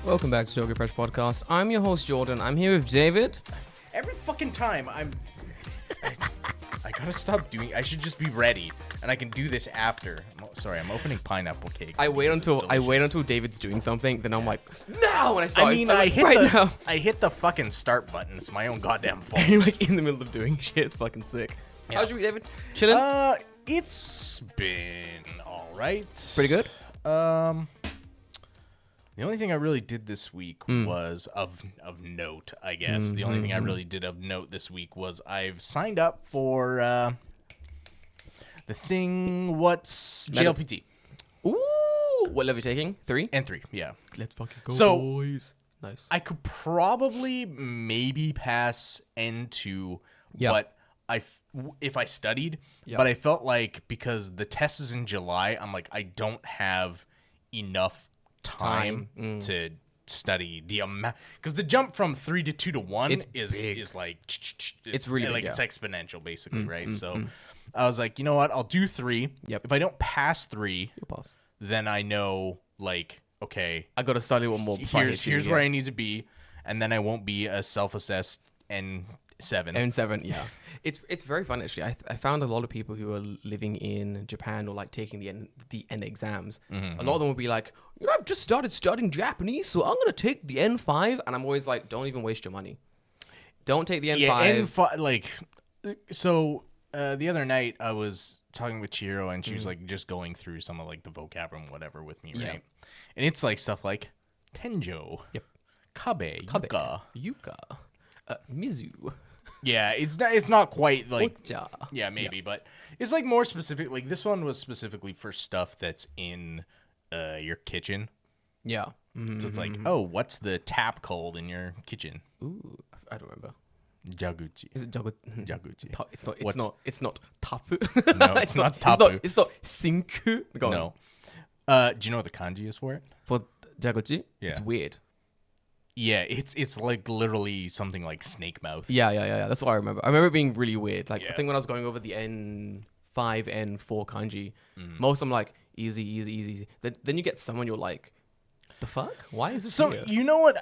Welcome back to TokyoFreshPodcast. I'm your host, Jordan. I'm here with David. Every fucking time I gotta stop doing. I should just be ready, and I can do this after. Sorry, I'm opening pineapple cake. I wait until David's doing something, then I'm like, no! When I start, I hit the fucking start button. It's my own goddamn fault. And you're like in the middle of doing shit. It's fucking sick. Yeah. How's your week, David? Chilling? It's been all right. Pretty good. The only thing I really did this week was of note, I guess. The only thing I really did of note this week was I've signed up for the thing. What's JLPT? Ooh, what level are you taking? 3? And 3, yeah. Let's fucking go, So, boys. Nice. I could probably maybe pass N2, but if I studied, but I felt like because the test is in July, I'm like, I don't have enough time to study the amount, because the jump from 3 to 2 to 1 is like it's really like big, it's exponential basically, right? So I was like, you know what, I'll do 3. If I don't pass 3, you'll pass. Then I know, like, okay, I gotta study one more. Here's where I need to be, and then I won't be a self-assessed N7. N7, yeah. It's very fun, actually. I found a lot of people who are living in Japan or like taking the N exams. A lot of them will be like, you know, I've just started studying Japanese, so I'm gonna take the N5, and I'm always like, don't even waste your money. Don't take the N5. Yeah, N5, like, so the other night I was talking with Chiro, and she was like just going through some of like the vocab and whatever with me, right? And it's like stuff like Tenjo, Kabe, Yuka, Mizu. Yeah, it's not quite like Ocha. Yeah, maybe, but it's like more specific. Like this one was specifically for stuff that's in your kitchen. Yeah. So it's like, oh, what's the tap called in your kitchen? Ooh, I don't remember. Jaguchi. Is it Jaguchi? It's not tapu. No, it's not tapu. It's not sinku. No. Do you know what the kanji is for it? For jaguchi? Yeah. It's weird. Yeah, it's like literally something like snake mouth. Yeah. That's what I remember. I remember it being really weird. Like, I think when I was going over the N5, N4 kanji, most of them like easy. Then you get someone you're like, the fuck? Why is this so here? You know what?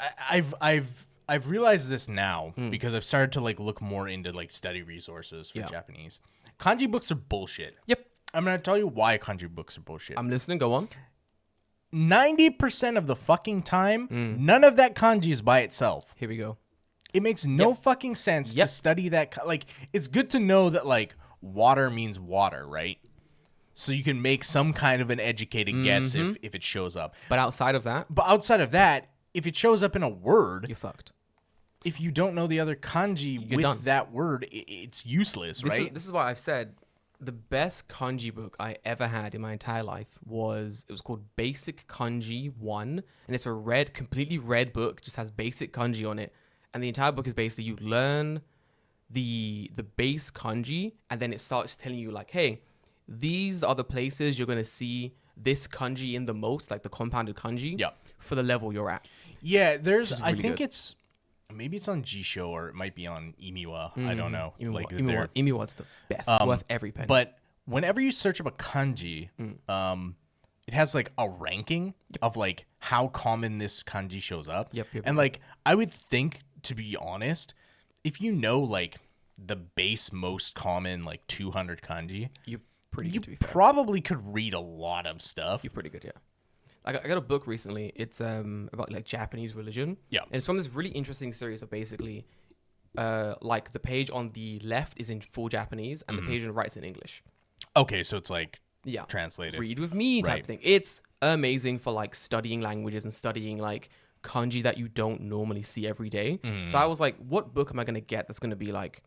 I've realized this now because I've started to like look more into like study resources for Japanese. Kanji books are bullshit. Yep. I'm gonna tell you why kanji books are bullshit. I'm listening. Go on. 90% of the fucking time, none of that kanji is by itself. Here we go. It makes no fucking sense to study that. Like, it's good to know that, like, water means water, right? So you can make some kind of an educated guess if it shows up. But outside of that, if it shows up in a word, you're fucked. If you don't know the other kanji You're done. that word, it's useless, right? This is why I've said the best kanji book I ever had in my entire life was called Basic Kanji 1, and it's a completely red book, just has basic kanji on it, and the entire book is basically you learn the base kanji, and then it starts telling you like, hey, these are the places you're gonna see this kanji in the most, like the compounded kanji, for the level you're at. Yeah, I think it's maybe it's on Jisho or it might be on Imiwa. I don't know. Imiwa's the best. Worth every penny. But whenever you search up a kanji, it has like a ranking of like how common this kanji shows up. And like I would think, to be honest, if you know like the base most common like 200 kanji, you're pretty good, to be fair. Probably could read a lot of stuff. You're pretty good, yeah. I got a book recently. It's about like Japanese religion. Yeah. And it's from this really interesting series of basically like the page on the left is in full Japanese and the page on the right is in English. Okay, so it's like translated. Read with me type thing. It's amazing for like studying languages and studying like kanji that you don't normally see every day. So I was like, what book am I going to get that's going to be like,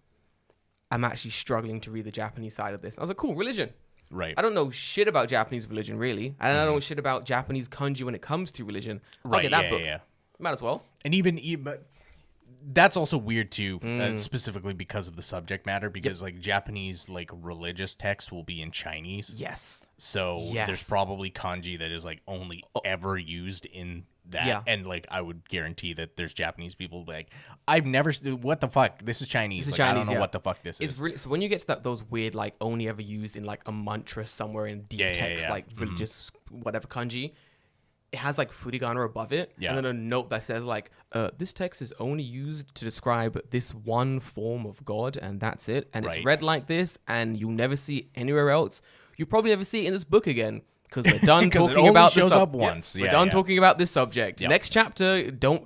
I'm actually struggling to read the Japanese side of this. And I was like, cool, religion. Right. I don't know shit about Japanese religion, really. And I don't know shit about Japanese kanji when it comes to religion. I'll get that book. Yeah. Might as well. And even but that's also weird too, specifically because of the subject matter. Because like Japanese like religious text will be in Chinese. Yes. So Yes. there's probably kanji that is like only ever used in that. Yeah. And like I would guarantee that there's Japanese people like, I've never, what the fuck? This is Chinese. This is like, Chinese, I don't know what the fuck this it's is. really, so when you get to those weird, like only ever used in like a mantra somewhere in deep text, like religious whatever kanji, it has like furigana above it, and then a note that says like, this text is only used to describe this one form of God, and that's it. And it's read like this, and you'll never see it anywhere else. You'll probably never see it in this book again. Because we're done talking about this. We're done talking about this subject. Next chapter, do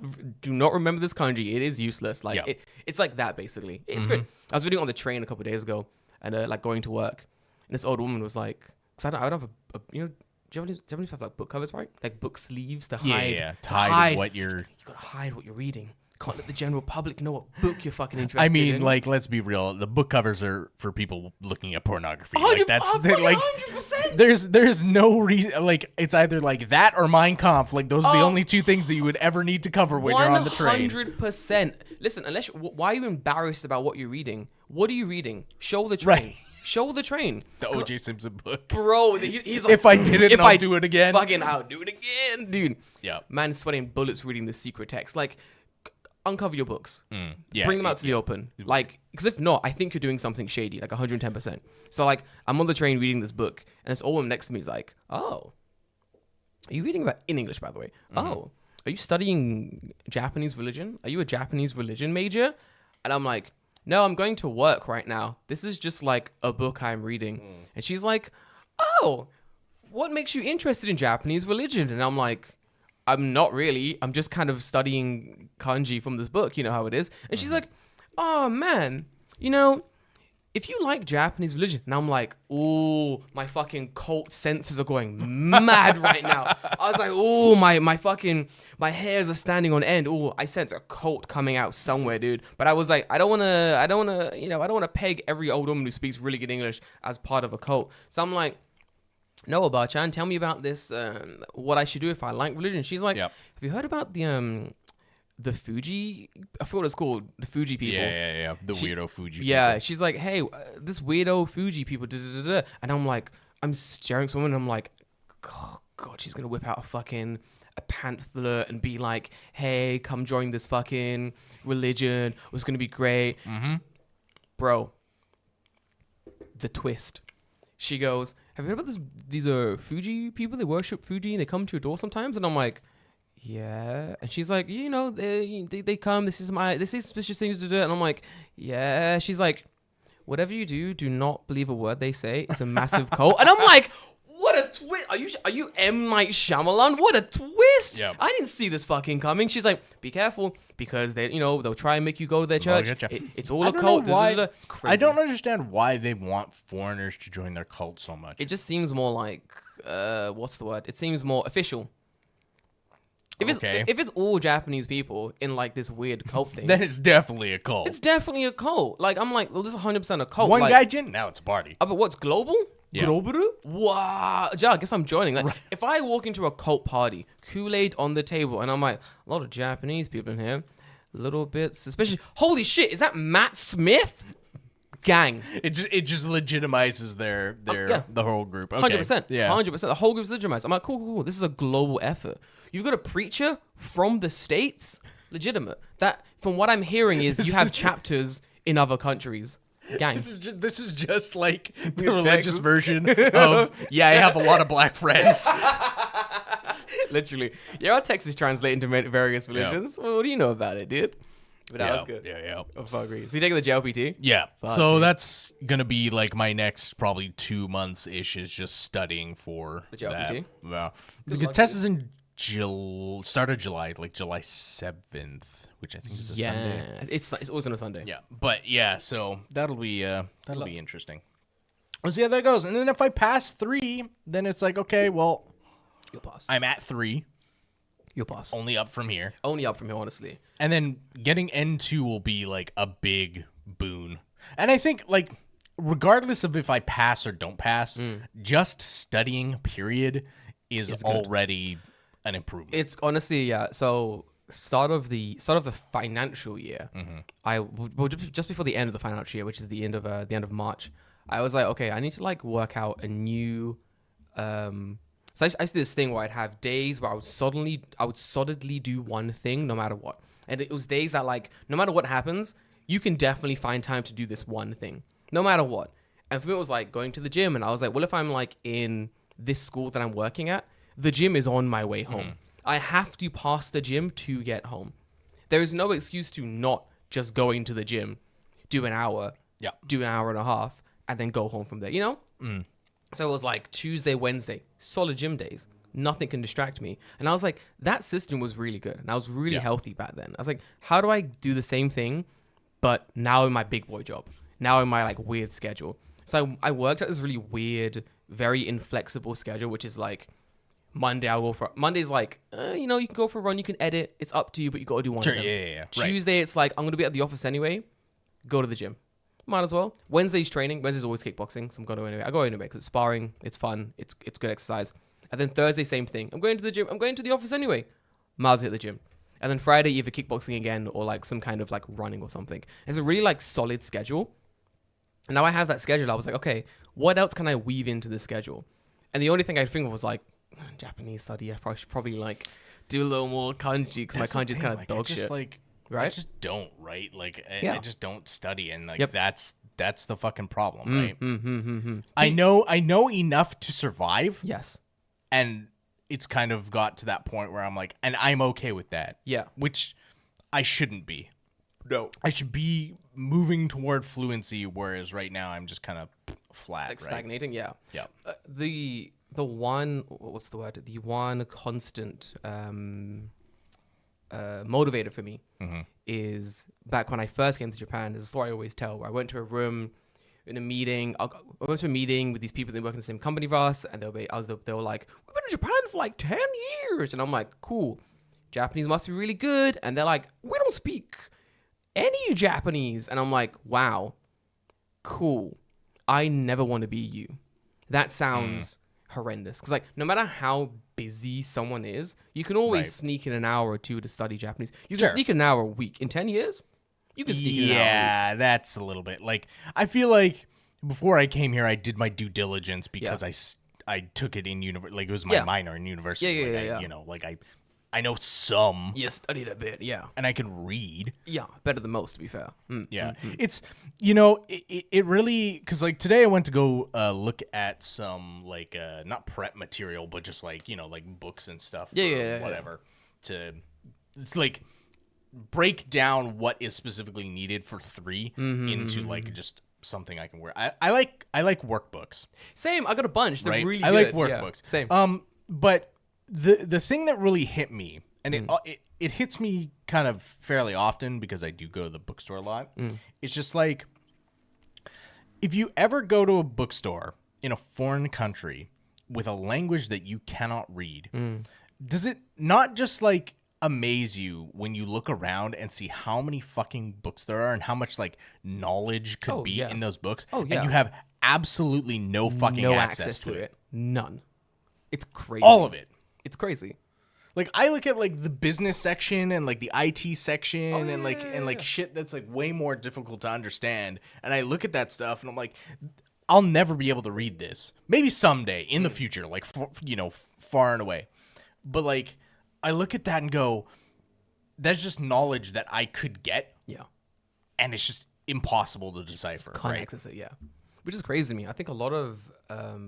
not remember this kanji. It is useless. Like it's like that basically. It's great. I was reading on the train a couple of days ago, and like going to work, and this old woman was like, "Cause I don't have a you know, do you have any stuff like book covers, right? Like book sleeves to hide. To hide what you're. You gotta hide what you're reading. Can't let the general public know what book you're fucking interested in. I mean, like, let's be real. The book covers are for people looking at pornography. 100, like, that's like 100%. There's no reason. Like, it's either like that or Mein Kampf. Like, those are the only two things that you would ever need to cover when you're on the train. 100%. Listen, why are you embarrassed about what you're reading? What are you reading? Show the train. Right. Show the train. The O.J. Simpson book. Bro, he's like, if I did it, I'll do it again. Fucking, I'll do it again, dude. Yeah. Man sweating bullets reading the secret text. Like, uncover your books. Yeah, bring them out to the open. Like, because if not, I think you're doing something shady, like 110%. So, like, I'm on the train reading this book, and this old woman next to me is like, oh, are you reading about, in English, by the way? Oh, are you studying Japanese religion? Are you a Japanese religion major? And I'm like, no, I'm going to work right now. This is just like a book I'm reading. And she's like, oh, what makes you interested in Japanese religion? And I'm like, I'm not really. I'm just kind of studying kanji from this book. You know how it is. And she's like, oh, man, you know, if you like Japanese religion. And I'm like, ooh, my fucking cult senses are going mad right now. I was like, ooh, my hairs are standing on end. Ooh, I sense a cult coming out somewhere, dude. But I was like, I don't want to peg every old woman who speaks really good English as part of a cult. So I'm like, no, Aba-chan, tell me about this, what I should do if I like religion. She's like, have you heard about the Fuji? I forgot what it's called. The Fuji people. Yeah. The weirdo Fuji people. Yeah, she's like, hey, this weirdo Fuji people. And I'm like, I'm staring at someone and I'm like, oh, God, she's going to whip out a pamphlet and be like, hey, come join this fucking religion. It's going to be great. Bro, the twist. She goes, have you heard about this? These are Fuji people. They worship Fuji and they come to your door sometimes. And I'm like, yeah. And she's like, you know, they come. This is suspicious things to do. And I'm like, yeah. She's like, whatever you do, do not believe a word they say. It's a massive cult. And I'm like, what a twist. Are you M. Night Shyamalan? What a twist. Yeah. I didn't see this fucking coming. She's like, be careful because they'll try and make you go to their church. It's all a cult. I don't understand why they want foreigners to join their cult so much. It just seems more like, what's the word? It seems more official. If it's all Japanese people in like this weird cult thing, then it's definitely a cult. It's definitely a cult. Like I'm like, well, this is 100% a cult. One like, gaijin, now it's a party. But what's global? Yeah. Global? Wow. Yeah, I guess I'm joining. Like, if I walk into a cult party, Kool-Aid on the table, and I'm like, a lot of Japanese people in here, a little bit suspicious. Holy shit, is that Matt Smith? Gang. It just legitimizes the whole group. Okay. 100%. Yeah. 100%. The whole group's legitimized. I'm like, cool. This is a global effort. You've got a preacher from the States? Legitimate. That, from what I'm hearing, is you have chapters in other countries. Gang. This is just like the religious version of, I have a lot of black friends. Literally. Yeah, our text is translating to various religions. Well, what do you know about it, dude? But that was good. Yeah. Oh, fuck. So you taking the JLPT? Yeah. So that's going to be like my next probably 2 months-ish is just studying for the JLPT? Yeah. The test is in start of July, like July 7th, which I think is a Sunday. It's always on a Sunday. Yeah. But yeah, so that'll be interesting. We'll see how that goes. And then if I pass 3, then it's like, okay, well, you'll pass. I'm at 3. You'll pass. Only up from here, honestly. And then getting N2 will be like a big boon. And I think like regardless of if I pass or don't pass, just studying period is already an improvement. It's honestly, yeah. So start of the financial year, just before the end of the financial year, which is the end of March, I was like, okay, I need to like work out a new. So I used to do this thing where I'd have days where I would solidly do one thing no matter what, and it was days that like no matter what happens, you can definitely find time to do this one thing no matter what. And for me, it was like going to the gym, and I was like, well, if I'm like in this school that I'm working at, the gym is on my way home. I have to pass the gym to get home. There is no excuse to not just go into the gym, do an hour, do an hour and a half, and then go home from there, you know? So it was like Tuesday, Wednesday, solid gym days. Nothing can distract me. And I was like, that system was really good. And I was really healthy back then. I was like, how do I do the same thing, but now in my big boy job? Now in my like weird schedule. So I worked at this really weird, very inflexible schedule, which is like Monday I'll go for Monday's like you know, you can go for a run, you can edit, it's up to you, but you got to do one of them. Yeah. Tuesday it's like I'm gonna be at the office anyway, go to the gym, might as well. Wednesday's training. Wednesday's always kickboxing, so I'm going anyway. I go anyway because it's sparring, it's fun, it's good exercise. And then Thursday same thing, I'm going to the gym, I'm going to the office anyway, might as well hit the gym. And then Friday either kickboxing again or like some kind of like running or something. It's a really like solid schedule. And now I have that schedule. I was like, okay, what else can I weave into this schedule? And the only thing I think of was like Japanese study. I probably like do a little more kanji because my kanji is kind of dog shit. Like, right? I just don't, right? Like, I just don't study, and like that's the fucking problem, right? I know enough to survive. Yes, and it's kind of got to that point where I'm like, and I'm okay with that. Yeah, which I shouldn't be. No, I should be moving toward fluency, whereas right now I'm just kind of flat, like stagnating. Yeah. The one, what's the word? The one constant motivator for me is back when I first came to Japan. There's a story I always tell where I went to a room in a meeting. I went to a meeting with these people that work in the same company as us, and they were like, "We've been in Japan for like 10 years," and I'm like, "Cool, Japanese must be really good." And they're like, "We don't speak any Japanese," and I'm like, "Wow, cool. I never want to be you." That sounds horrendous because like no matter how busy someone is, you can always sneak in an hour or two to study Japanese. You can sneak in an hour a week. In 10 years, you can sneak in an hour a week. Yeah, that's a little bit like, I feel like before I came here, I did my due diligence because I took it in university. Like it was my minor in university. You know, like I know some. You studied a bit, and I can read. Yeah, better than most, to be fair. It's, you know, it really, because like today I went to go look at some like not prep material, but just like, you know, like books and stuff, whatever, to like break down what is specifically needed for 3 into like just something I can wear. I like workbooks. Same. I got a bunch. They're really good. I like workbooks. Same. But the thing that really hit me, and it hits me kind of fairly often because I do go to the bookstore a lot. It's just like, if you ever go to a bookstore in a foreign country with a language that you cannot read, does it not just like amaze you when you look around and see how many fucking books there are and how much like knowledge could be in those books? And you have absolutely no fucking access to it. None. It's crazy. All of it. It's crazy. Like I look at like the business section and like the IT section and like shit that's like way more difficult to understand, and I look at that stuff and I'm like, I'll never be able to read this. Maybe someday in the future, like far and away. But like I look at that and go, that's just knowledge that I could get. Yeah. And it's just impossible to decipher. Can't access it, which is crazy to me. I think a lot of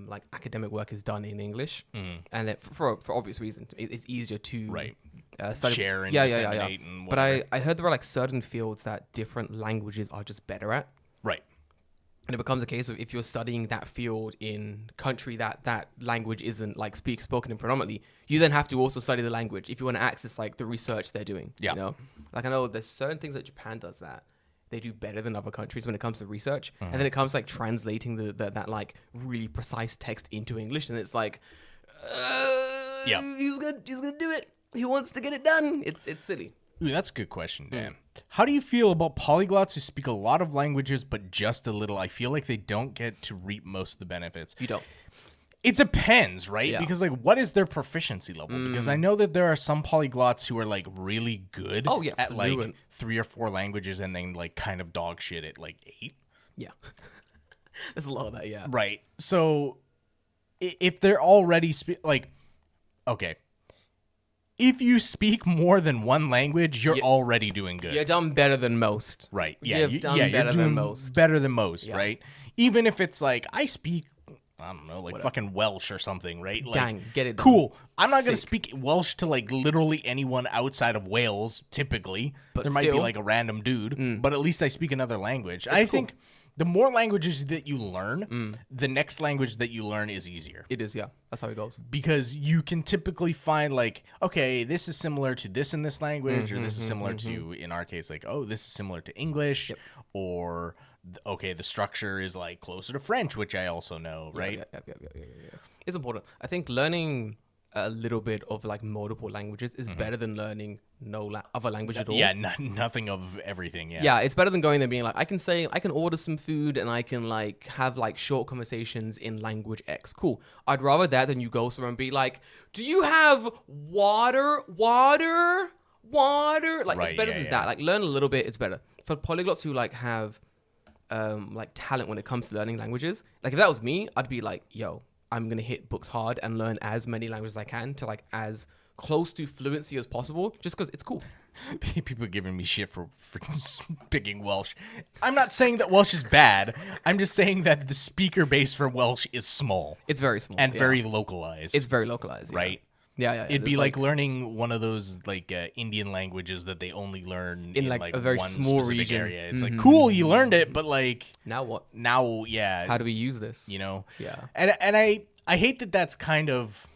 like academic work is done in English, and that for obvious reasons, it's easier to study. Share and disseminate. And but I heard there are like certain fields that different languages are just better at. Right. And it becomes a case of if you're studying that field in country that language isn't like spoken in predominantly, you then have to also study the language if you want to access like the research they're doing. Yeah. You know, like I know there's certain things that Japan does that they do better than other countries when it comes to research. And then it comes like translating that like really precise text into English, and it's like, he's gonna do it. He wants to get it done. It's silly. Ooh, that's a good question, Dan. How do you feel about polyglots who speak a lot of languages but just a little? I feel like they don't get to reap most of the benefits. You don't. It depends, right? Yeah. Because like, what is their proficiency level? Because I know that there are some polyglots who are like really good at fluent. like 3 or 4 languages and then like kind of dog shit at like 8. Yeah. There's a lot of that, yeah. Right. So if they're already like, okay, if you speak more than one language, you're already doing good. You're done better than most. Right. Yeah. You've done better you're doing than most. Better than most, Yeah. right? Even if it's like, I speak, I don't know, like fucking Welsh or something, right? Like, Dang, get it done. cool. I'm not going to Sick. speak Welsh to like literally anyone outside of Wales, typically. But there might be still. like a random dude, but at least I speak another language. I cool. think the more languages that you learn, the next language that you learn is easier. It is, yeah. That's how it goes. Because you can typically find like, okay, this is similar to this in this language, or this is similar to, in our case, like, oh, this is similar to English, or okay, the structure is like closer to French, which I also know, right? Yeah. It's important. I think learning a little bit of like multiple languages is better than learning no other language at all. Yeah, nothing of everything. Yeah. Yeah, it's better than going there being like, I can order some food and I can like have like short conversations in language X. Cool. I'd rather that than you go somewhere and be like, do you have water? Like, Right, it's better yeah, than yeah. that. Like, learn a little bit. It's better. For polyglots who like have like talent when it comes to learning languages, like if that was me, I'd be like, yo, I'm going to hit books hard and learn as many languages as I can to like as close to fluency as possible, just because it's cool. People giving me shit for speaking Welsh. I'm not saying that Welsh is bad. I'm just saying that the speaker base for Welsh is small It's very small and yeah. very localized. It's very localized, yeah. right. Yeah. It'd be There's, like learning one of those like Indian languages that they only learn in like, a very one small specific region. area. It's like, cool, you learned it, but like now what? now, yeah, How do we use this? you know, Yeah. And I hate that that's kind of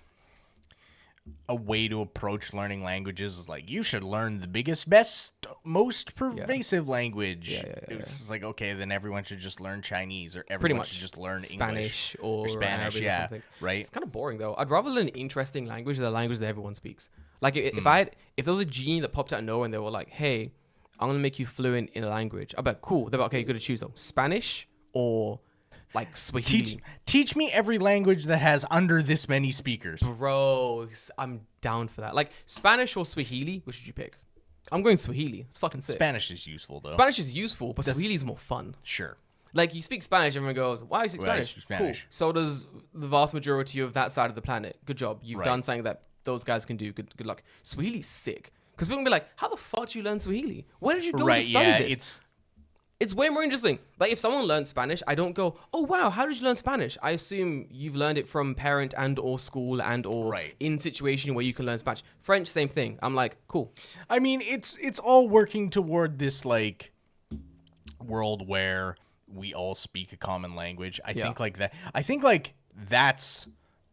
a way to approach learning languages. Is like, you should learn the biggest, best, most pervasive language. Yeah. It's like, okay, then everyone should just learn Chinese, or Pretty everyone much should just learn Spanish English or Spanish. Arabic or Yeah, something. right. It's kind of boring though. I'd rather learn an interesting language than a language that everyone speaks. Like if there was a genie that popped out of nowhere and they were like, hey, I'm gonna make you fluent in a language, I'd be like, cool. They're like, okay, you gotta choose though. Spanish or like Swahili. Teach me every language that has under this many speakers. Bro, I'm down for that. Like Spanish or Swahili, which would you pick? I'm going Swahili. It's fucking sick. Spanish is useful though. Spanish is useful, but Swahili is more fun. Sure. Like you speak Spanish, everyone goes, "Why you speak Why you Spanish?" speak Spanish? Cool. So does the vast majority of that side of the planet. Good job. You've Right. done something that those guys can do. Good luck. Swahili's sick because people can be like, "How the fuck did you learn Swahili? Where did you go to study Yeah, this?" It's way more interesting. Like if someone learns Spanish, I don't go, "Oh wow, how did you learn Spanish?" I assume you've learned it from parent and or school and or Right. in situation where you can learn Spanish. French, same thing. I'm like, cool. I mean, it's all working toward this like world where we all speak a common language. I think like that. I think like that's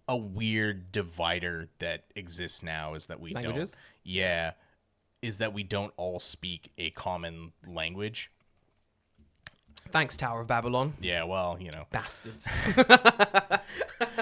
a weird divider that exists now, is that we Languages? don't. Yeah, is that we don't all speak a common language. Thanks, Tower of Babylon. Yeah, well, you know. Bastards.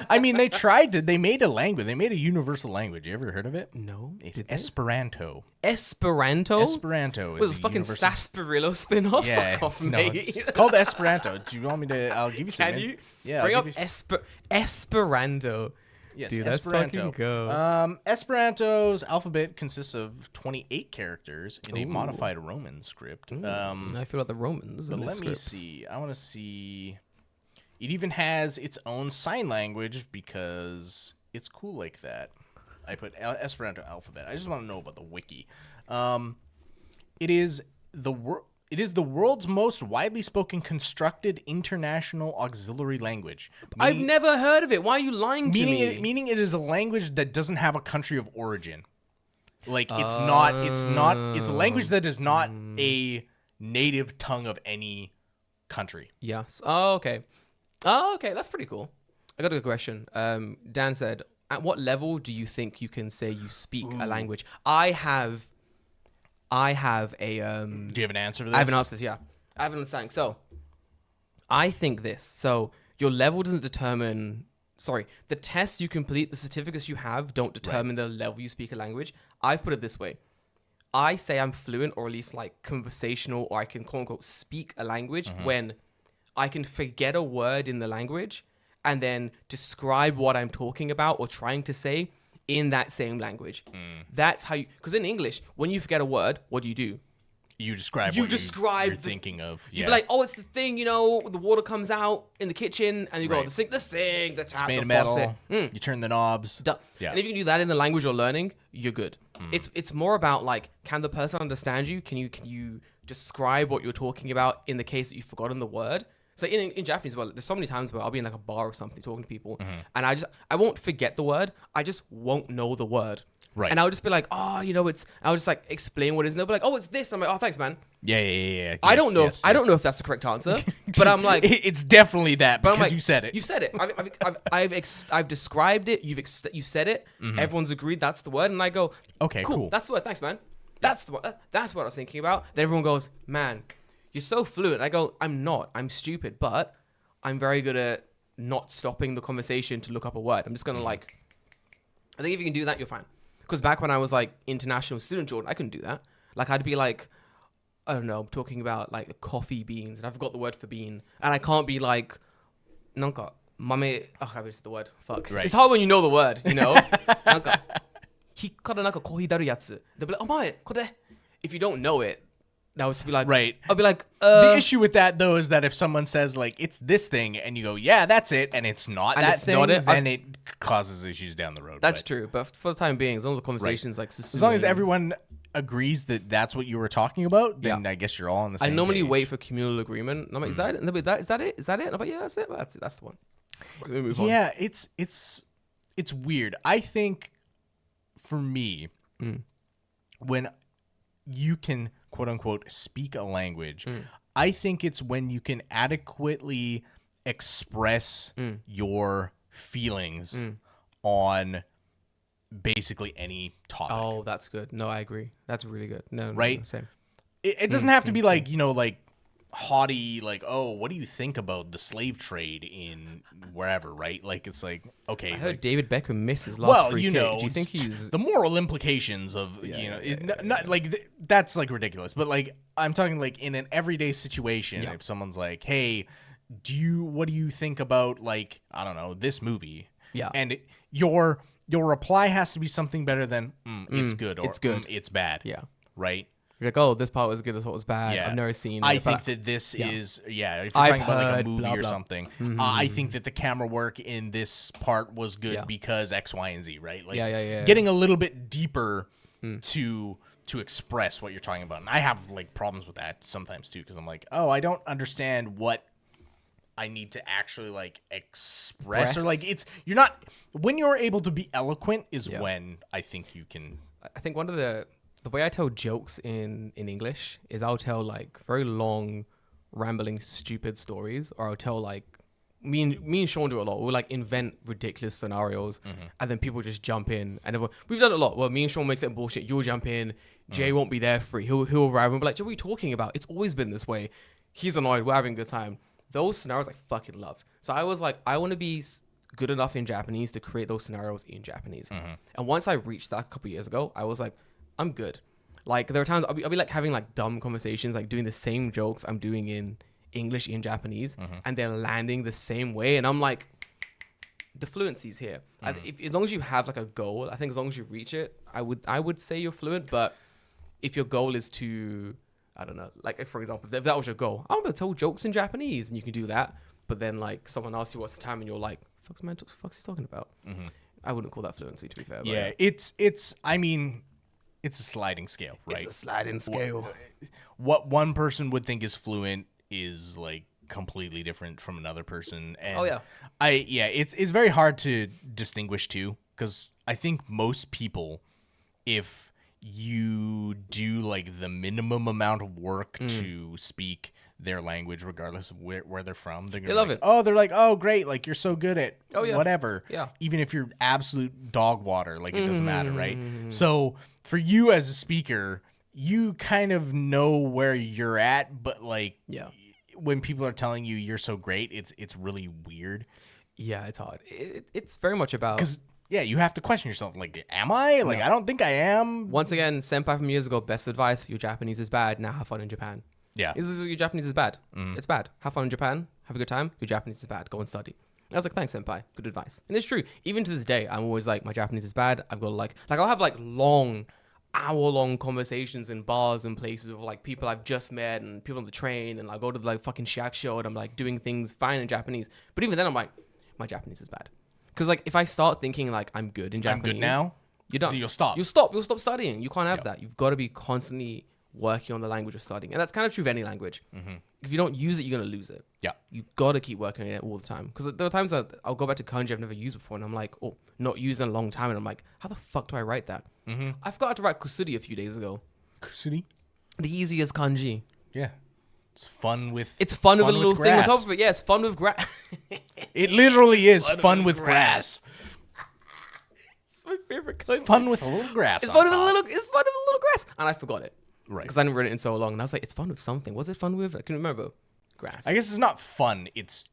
I mean, they tried to. They made a language. They made a universal language. You ever heard of it? No. It's did they? Esperanto. Esperanto? Esperanto is Was a a fucking universal... Sarsaparilla spin-off? Yeah, Fuck off, no, mate. it's called Esperanto. Do you want me to? I'll give you some. Can you? Yeah, Bring I'll up give you... Esperanto. Yes, Dude, let's Esperanto. fucking go. Esperanto's alphabet consists of 28 characters in a Ooh. modified Roman script. I feel like the Romans. But and their let me scripts. see. I want to see. It even has its own sign language because it's cool like that. I put Esperanto alphabet. I just want to know about the wiki. It is the world's most widely spoken constructed international auxiliary language. I've never heard of it. Why are you lying to me? Meaning it is a language that doesn't have a country of origin. Like it's a language that is not a native tongue of any country. Yes. Okay. That's pretty cool. I got a good question. Dan said, at what level do you think you can say you speak a language? I have a Do you have an answer for this? I have an answer to this, yeah. I have an understanding. So, I think this. So, your level doesn't determine... Sorry, the tests you complete, the certificates you have don't determine the level you speak a language. I've put it this way. I say I'm fluent or at least like conversational or I can quote unquote speak a language when I can forget a word in the language and then describe what I'm talking about or trying to say in that same language. That's how you, because in English, when you forget a word, what do? You describe You what describe you're thinking of. You'd be like, oh, it's the thing, you know, the water comes out in the kitchen, and you go, Right. the sink, the tap, made the of metal. faucet. You turn the knobs. Yeah. And if you can do that in the language you're learning, you're good. It's more about like, can the person understand you? Can you describe what you're talking about in the case that you've forgotten the word? So in Japanese, well, there's so many times where I'll be in like a bar or something talking to people, and I won't forget the word. I just won't know the word. Right. And I'll just be like, oh, you know, I'll just like explain what it is, and they'll be like, oh, it's this. I'm like, oh, thanks, man. Yeah. Yes, I don't know. I don't know if that's the correct answer, but I'm like, it's definitely that because like, you said it. You said it. I've described it. You said it. Everyone's agreed that's the word, and I go, okay, cool. That's the word. Thanks, man. That's the word. That's what I was thinking about. Then everyone goes, man, you're so fluent. I go, I'm not. I'm stupid, but I'm very good at not stopping the conversation to look up a word. I'm just gonna like. I think if you can do that, you're fine. Because back when I was like international student Jordan, I couldn't do that. Like I'd be like, I don't know, talking about like coffee beans, and I forgot the word for bean, and I can't be like, nanka mame. Oh, I missed the word. Fuck. Right. It's hard when you know the word, you know. Nanka hikara nanka kohi daru yatsu. They'll be like, omae kore. If you don't know it, that would be like, right. I'll be like, The issue with that though is that if someone says like it's this thing and you go, yeah, that's it, and it's not and that it's thing, not it, then it causes issues down the road. That's true, but for the time being, as long as the conversation's like, as long as everyone agrees that that's what you were talking about, then I guess you're all on the same I normally page. wait for communal agreement. And I'm like, is that it? And they'll be, is that it? Is that it? And I'm like, yeah, that's it. That's the one. Move on. Yeah, it's weird. I think for me, when you can quote unquote speak a language, I think it's when you can adequately express your feelings on basically any topic. Oh, that's good. No, I agree. That's really good. No, right? No, same. It doesn't have to be like, you know, like haughty, like, oh, what do you think about the slave trade in wherever, right? Like, it's like, okay. I heard David Beckham miss his last free kick. Know, do you think he's... The moral implications of, not like, that's like ridiculous. But like, I'm talking like in an everyday situation, if someone's like, hey, what do you think about like, I don't know, this movie? Yeah. And your reply has to be something better than, it's good or it's good. It's bad. Yeah. Right? You're like, oh, this part was good, this part was bad. Yeah. I've never seen it. I think that this is, if you're I've talking about like a movie blah, or blah. something, I think that the camera work in this part was good because X, Y, and Z, right? Like, getting a little bit deeper to express what you're talking about. And I have like problems with that sometimes too, because I'm like, oh, I don't understand what I need to actually like express. Or like you're not, when you're able to be eloquent is when I think you can. I think one of the way I tell jokes in English is I'll tell like very long, rambling, stupid stories, or I'll tell like me and Sean do it a lot. We'll like invent ridiculous scenarios, and then people just jump in. And we've done it a lot. Well, me and Sean makes it bullshit. You'll jump in. Jay won't be there free. He'll arrive and be like, "What are you talking about? It's always been this way." He's annoyed. We're having a good time. Those scenarios I fucking love. So I was like, I want to be good enough in Japanese to create those scenarios in Japanese. And once I reached that a couple years ago, I was like, I'm good. Like there are times I'll be like having like dumb conversations, like doing the same jokes I'm doing in English in Japanese, and they're landing the same way, and I'm like, the fluency's here. As long as you have like a goal, I think as long as you reach it, I would say you're fluent. But if your goal is to, I don't know, like for example, if that was your goal, I'm gonna tell jokes in Japanese, and you can do that. But then like someone asks you what's the time, and you're like, fuck's he talking about? I wouldn't call that fluency, to be fair. Yeah, it's. I mean, it's a sliding scale, right? It's a sliding scale. What one person would think is fluent is like completely different from another person. And it's very hard to distinguish too, because I think most people, if you do like the minimum amount of work to speak their language, regardless of where they're from, they love it. Oh, they're like, oh, great, like you're so good at whatever. Yeah. Even if you're absolute dog water, like it doesn't matter, right? So for you as a speaker, you kind of know where you're at, but like when people are telling you you're so great, it's really weird. Yeah, it's hard. It's very much about, because you have to question yourself. Like, am I? Like, I don't think I am. Once again, senpai from years ago, best advice: your Japanese is bad. Now have fun in Japan. Yeah, your Japanese is bad. It's bad. Have fun in Japan. Have a good time. Your Japanese is bad. Go and study. I was like, thanks, senpai. Good advice. And it's true. Even to this day, I'm always like, my Japanese is bad. I've got like I'll have like long, hour-long conversations in bars and places with like people I've just met and people on the train, and I go to the like fucking shack show and I'm like doing things fine in Japanese. But even then, I'm like, my Japanese is bad. Because like if I start thinking like I'm good in Japanese, I'm good now. You're done. You'll stop. You'll stop studying. You can't have that. You've got to be constantly working on the language you're studying. And that's kind of true of any language. Mm-hmm. If you don't use it, you're going to lose it. Yeah. You got to keep working on it all the time. Because there are times that I'll go back to kanji I've never used before, and I'm like, oh, not used in a long time. And I'm like, how the fuck do I write that? Mm-hmm. I forgot to write kusuri a few days ago. Kusuri? The easiest kanji. Yeah. It's fun with a little thing on top of it. Yeah, it's fun with grass. It literally is fun with grass. It's my favorite kanji. It's fun with a little grass. It's fun with a little grass. And I forgot it. Right. Because I didn't read it in so long. And I was like, it's fun with something. What's it fun with? I can remember. Grass. I guess it's not fun. It's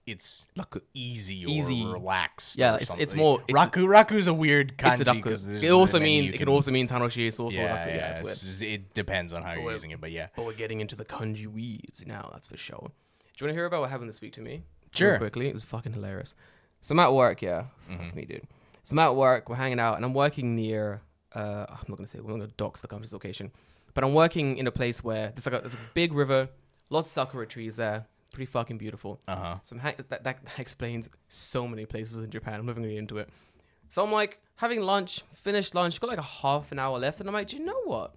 easy or relaxed. Yeah, or it's more. Raku's a weird kanji. It can also mean tanoshi. It's also raku. Yeah, it's weird. It depends on how you're using it, but yeah. But we're getting into the kanji weeds now. That's for sure. Do you want to hear about what happened this week to me? Sure. Real quickly, it was fucking hilarious. So I'm at work. Yeah, fuck me, dude. So I'm at work. We're hanging out, and I'm working near. I'm not gonna say. We're gonna dox the company's location, but I'm working in a place where there's a big river, lots of sakura trees there. Pretty fucking beautiful. So that explains so many places in Japan. I'm not even going to get into it. So I'm like having lunch, finished lunch, got like a half an hour left. And I'm like, do you know what?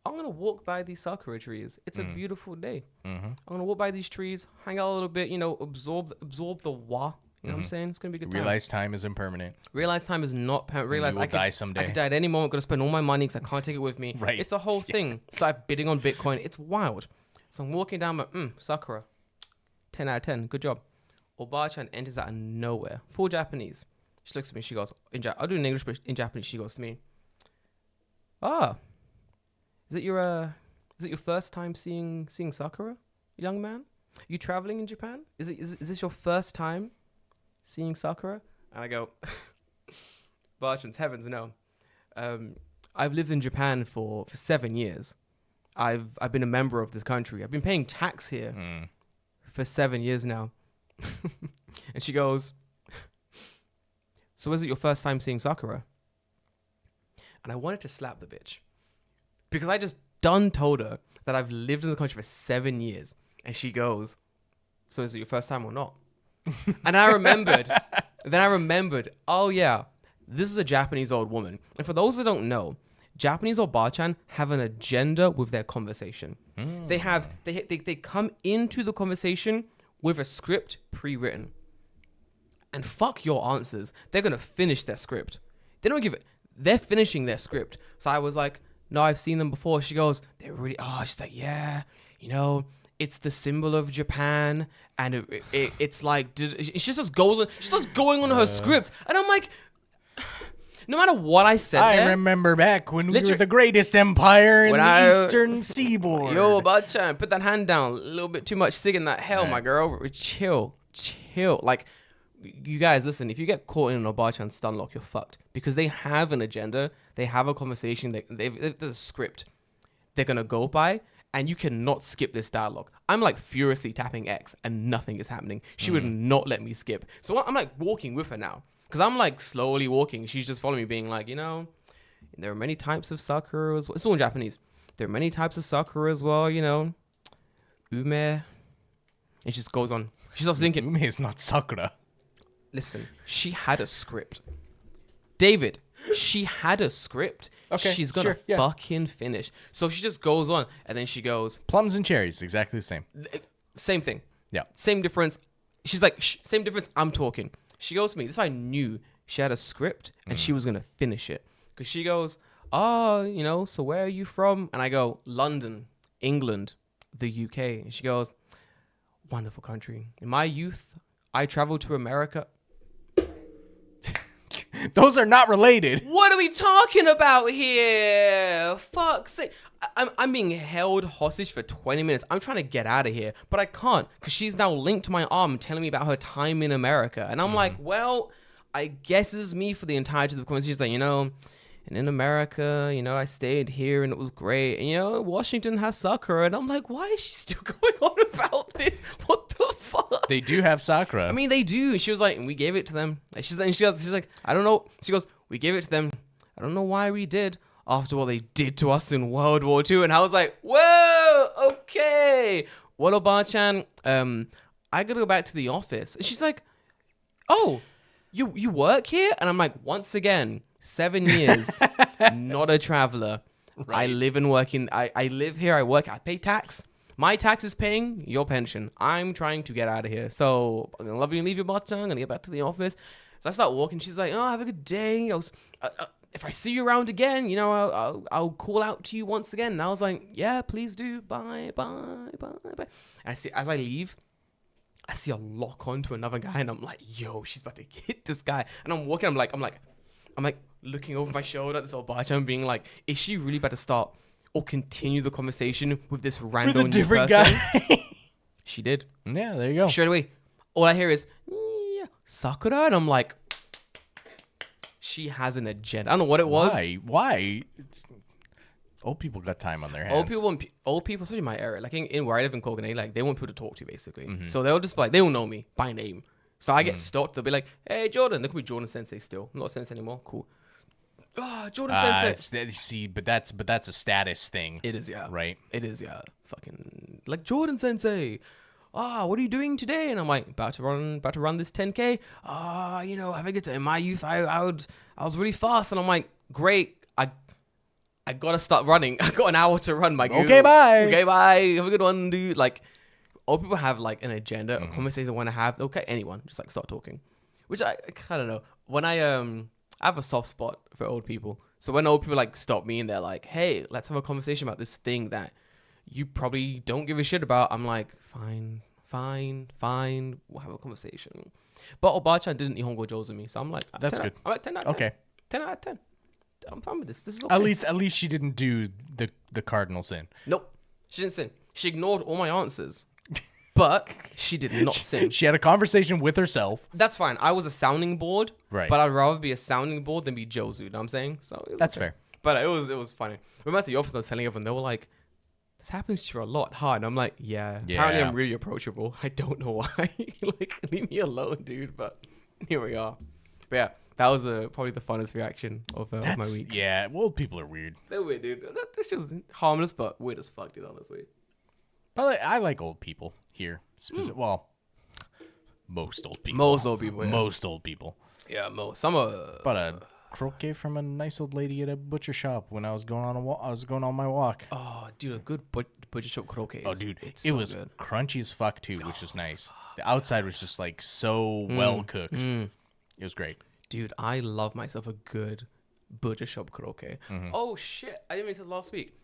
I'm going to walk by these sakura trees. It's a beautiful day. I'm going to walk by these trees, hang out a little bit, absorb the wa. You know what I'm saying? It's going to be a good time. Realize time is impermanent. Realize time is not permanent. Realize I could die someday. I could die at any moment. Got to spend all my money because I can't take it with me. Right. It's a whole thing. Start bidding on Bitcoin. It's wild. So I'm walking down my sakura. 10 out of 10. Good job. Oba-chan enters out of nowhere. Full Japanese. She looks at me. She goes, I'll do it in English, but in Japanese, she goes to me, is it your first time seeing Sakura, young man? Are you traveling in Japan? Is this your first time seeing Sakura? And I go, Ba-chan's heavens no. I've lived in Japan for 7 years. I've been a member of this country. I've been paying tax here. For 7 years now. And she goes, so is it your first time seeing Sakura? And I wanted to slap the bitch. Because I just told her that I've lived in the country for 7 years. And she goes, so is it your first time or not? And I remembered, oh yeah, this is a Japanese old woman. And for those that don't know, Japanese Oba-chan have an agenda with their conversation. They come into the conversation with a script pre-written. And fuck your answers. They're going to finish their script. They don't give it. They're finishing their script. So I was like, no, I've seen them before. She goes, they're really, she's like, yeah, it's the symbol of Japan. And it's like, she just goes on, she starts going on her script. And I'm like, no matter what I said I remember back when we were the greatest empire in the eastern seaboard. Yo, Ba-chan, put that hand down. A little bit too much singing that hell, my girl. Chill. Like, you guys, listen, if you get caught in an Oba-chan stun lock, you're fucked. Because they have an agenda. They have a conversation. There's a script they're going to go by. And you cannot skip this dialogue. I'm like furiously tapping X and nothing is happening. She would not let me skip. So I'm like walking with her now. Because I'm like slowly walking. She's just following me being like, there are many types of sakura as well. It's all in Japanese. There are many types of sakura as well, Ume. And she just goes on. She starts thinking. Ume is not sakura. Listen, she had a script. David, she had a script. Okay, she's going to fucking finish. So she just goes on. And then she goes. Plums and cherries, exactly the same. Same thing. Yeah. Same difference. She's like, same difference. I'm talking. She goes to me. This is why I knew she had a script and she was going to finish it. Because she goes, so where are you from? And I go, London, England, the UK. And she goes, wonderful country. In my youth, I traveled to America. Those are not related. What are we talking about here? Fuck's sake. I'm being held hostage for 20 minutes. I'm trying to get out of here, but I can't because she's now linked to my arm telling me about her time in America. And I'm like, well, I guess this is me for the entirety of the conversation. She's like, And in America, you know, I stayed here and it was great. And, you know, Washington has Sakura. And I'm like, why is she still going on about this? What the fuck? They do have Sakura. I mean, they do. And she was like, and we gave it to them. And she's like, I don't know. She goes, we gave it to them. I don't know why we did after what they did to us in World War II. And I was like, whoa, okay. Well, Oba-chan, I gotta go back to the office. And she's like, oh, you work here? And I'm like, once again, 7 years, not a traveler. Right. I live and work in, I live here, I work, I pay tax. My tax is paying your pension. I'm trying to get out of here. So I'm gonna love you and leave your button. I'm gonna get back to the office. So I start walking. She's like, oh, have a good day. If I see you around again, you know, I'll call out to you once again. And I was like, yeah, please do. Bye, bye, bye, bye. And I see, as I leave, I see a lock onto another guy, and I'm like, yo, she's about to hit this guy. And I'm walking, I'm like looking over my shoulder at this old bartender, being like, is she really about to start or continue the conversation with this random new person? Guy. She did. Yeah, there you go. Straight away, all I hear is, yeah, Sakura, and I'm like, she has an agenda. I don't know what it was. Why? Old people got time on their hands. Old people, especially in my area, like in where I live in Koganei, like they want people to talk to, basically. Mm-hmm. So they'll just like, they will know me by name. So I get stopped. They'll be like, hey, Jordan. They could be Jordan Sensei still. I'm not Sensei anymore. Cool. Jordan Sensei. See, but that's a status thing. It is, yeah. Right? It is, yeah. Fucking like Jordan Sensei. What are you doing today? And I'm like, about to run this 10K. You know, I think it's in my youth, I was really fast. And I'm like, great. I gotta start running. I got an hour to run, my Okay, bye. Okay, bye. Have a good one, dude. Like, old people have like an agenda, a conversation they want to have. Okay, anyone, just like start talking. Which I don't know. When I have a soft spot for old people. So when old people like stop me and they're like, hey, let's have a conversation about this thing that you probably don't give a shit about, I'm like, fine, we'll have a conversation. But Oba-chan didn't Nihongo Jozu me, so I'm like, that's good. I'm like 10 out of 10. Okay. 10 out of 10. I'm fine with this. This is okay. At least she didn't do the cardinal sin. Nope. She didn't sin. She ignored all my answers. But she did not sin. She had a conversation with herself. That's fine. I was a sounding board. Right. But I'd rather be a sounding board than be Jozu. You know what I'm saying? So that's okay. Fair. But it was funny. We went to the office and I was telling everyone, they were like, this happens to you a lot, huh? And I'm like, yeah. Apparently I'm really approachable. I don't know why. Like, leave me alone, dude. But here we are. But yeah, that was probably the funnest reaction of my week. Yeah, well, people are weird. They're weird, dude. That's just harmless, but weird as fuck, dude, honestly. But I like old people here. Well, most old people. Most old people, yeah. Most old people. Yeah, most. Some are... But a croquet from a nice old lady at a butcher shop when I was going on my walk. Oh, dude, a good butcher shop croquet. Oh, dude, it was good. Crunchy as fuck too, which was nice. The outside was just like so well cooked. It was great. Dude, I love myself a good butcher shop croquet. Mm-hmm. Oh shit, I didn't mean to last week.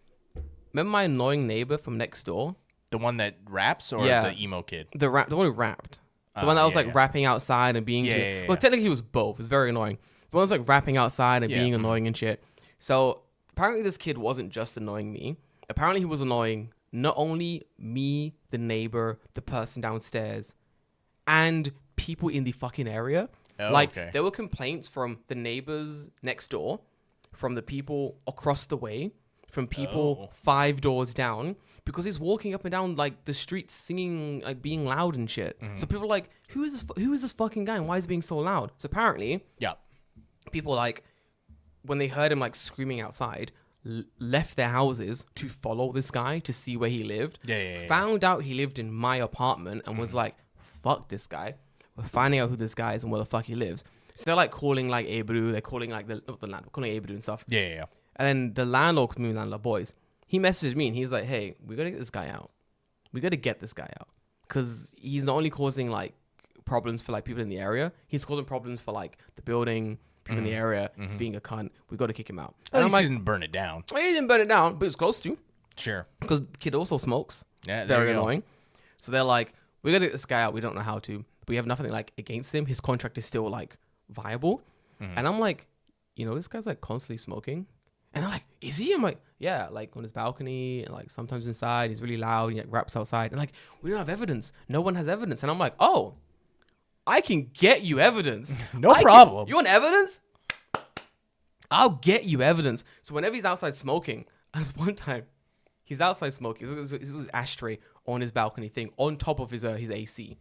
Remember my annoying neighbor from next door? The one that raps or the emo kid? The one who rapped. The one that was like rapping outside and being... Well, technically he was both. It was very annoying. The one that's like rapping outside and being annoying and shit. So apparently this kid wasn't just annoying me. Apparently he was annoying not only me, the neighbor, the person downstairs, and people in the fucking area. Oh, like, there were complaints from the neighbors next door, from the people across the way, from people 5 doors down, because he's walking up and down like the streets singing, like being loud and shit. Mm-hmm. So people are like, who is this fucking guy and why is he being so loud? So apparently, people like, when they heard him like screaming outside, left their houses to follow this guy to see where he lived. Found out he lived in my apartment and was like, fuck this guy. We're finding out who this guy is and where the fuck he lives. So they're like calling like Ebru, they're calling like the landlord, calling Ebru and stuff. Yeah. And then the landlord, boys, he messaged me and he's like, hey, we gotta get this guy out. We gotta get this guy out. Because he's not only causing like problems for like people in the area, he's causing problems for like the building, people in the area. He's being a cunt. We gotta kick him out. At least he didn't burn it down. Well, he didn't burn it down, but he was close to. Sure. Because the kid also smokes. Yeah, very annoying. So they're like, we gotta get this guy out. We don't know how to. We have nothing like against him. His contract is still like viable. And I'm like, you know, this guy's like constantly smoking. And they're like, is he? I'm like, yeah, like on his balcony and like sometimes inside. He's really loud. He like raps outside. And like, we don't have evidence. No one has evidence. And I'm like, oh, I can get you evidence. No problem. You want evidence? I'll get you evidence. So whenever he's outside smoking, as one time, he's outside smoking. There's his ashtray on his balcony thing on top of his AC.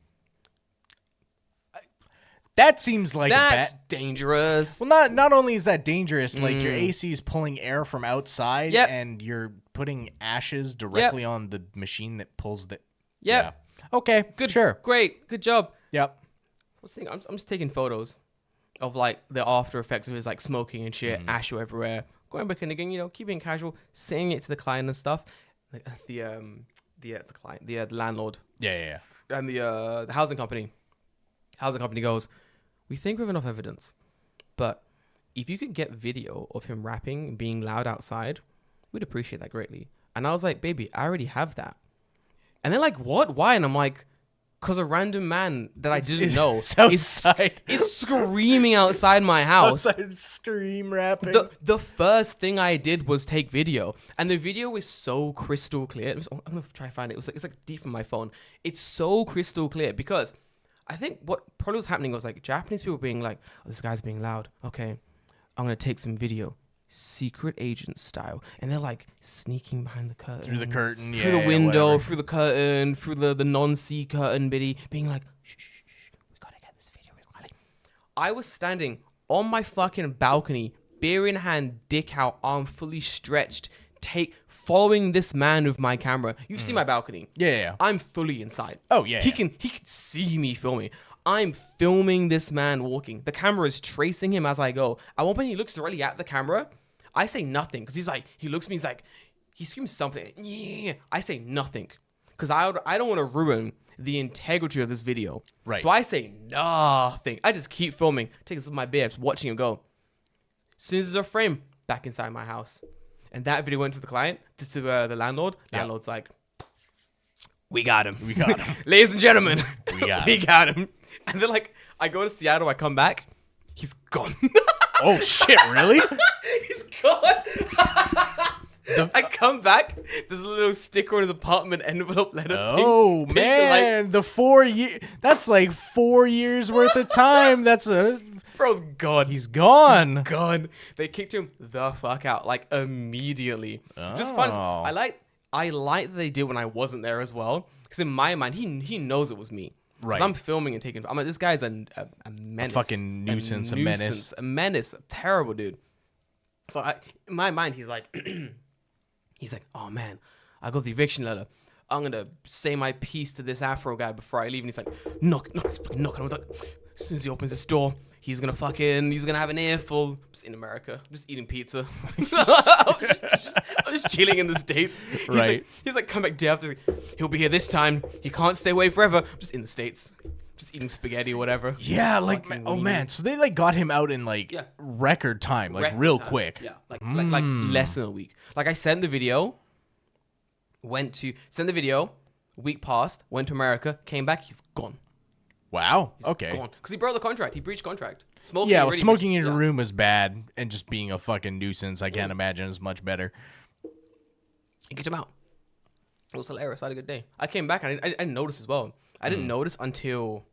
That seems like that's dangerous. Well, not only is that dangerous, like your AC is pulling air from outside, and you're putting ashes directly on the machine that pulls the. Yep. Yeah. Okay. Good. Sure. Great. Good job. Yep. I'm just taking photos of like the after effects of his like smoking and shit, ash everywhere. Going back in again, keeping it casual, saying it to the client and stuff. Like the client, the landlord. Yeah. And the housing company. Housing company goes, we think we have enough evidence, but if you could get video of him rapping and being loud outside, we'd appreciate that greatly. And I was like, baby, I already have that. And they're like, what? Why? And I'm like, because a random man that I didn't know is screaming outside my house. Outside scream rapping. The first thing I did was take video. And the video is so crystal clear. I'm going to try to find it. It's like deep in my phone. It's so crystal clear because I think what probably was happening was like Japanese people being like, oh, this guy's being loud. Okay, I'm going to take some video. Secret agent style. And they're like sneaking behind the curtain. Through the curtain, through the window, through the curtain, through the non-see curtain bitty, being like, shh, we gotta get this video real quickly. I was standing on my fucking balcony, beer in hand, dick out, arm fully stretched, following this man with my camera. You've seen my balcony. Yeah. I'm fully inside. Oh, yeah. He can see me filming. I'm filming this man walking. The camera is tracing him as I go. At one point, he looks directly at the camera. I say nothing because he looks at me. He screams something. Yeah. I say nothing because I don't want to ruin the integrity of this video. Right. So I say nothing. I just keep filming. Take this with my beer, just watching him go. As soon as there's a frame, back inside my house. And that video went to the client, to the landlord. Landlord's like, we got him. Ladies and gentlemen, we got him. And then like, I go to Seattle, I come back, he's gone. Oh shit, really? He's gone. I come back, there's a little sticker on his apartment envelope letter. Oh man, the 4 year. That's like 4 years worth of time. Bro's gone. He's gone. Gone. They kicked him the fuck out, like immediately. Just fun. I like that they did when I wasn't there as well. Because in my mind, he knows it was me. Right. I'm filming and taking. I'm like, this guy's a menace. A fucking nuisance. A menace. A menace. A terrible dude. So in my mind, he's like, oh man, I got the eviction letter. I'm gonna say my piece to this Afro guy before I leave. And he's like, knock. And I was like, as soon as he opens this door, he's gonna have an earful. I'm just in America. I'm just eating pizza. I'm just chilling in the States. Right. He's like, come back day after. He'll be here this time. He can't stay away forever. I'm just in the States. Just eating spaghetti or whatever. Yeah, like, man. So they like got him out in like record time, like real quick. Yeah, like less than a week. Like I sent the video, week passed, went to America, came back, he's gone. Wow. He's okay. gone. Because he broke the contract. He breached contract. Smoking in a room was bad, and just being a fucking nuisance, I can't imagine is much better. He kicked him out. It was hilarious. I had a good day. I came back and I didn't notice as well. I didn't notice until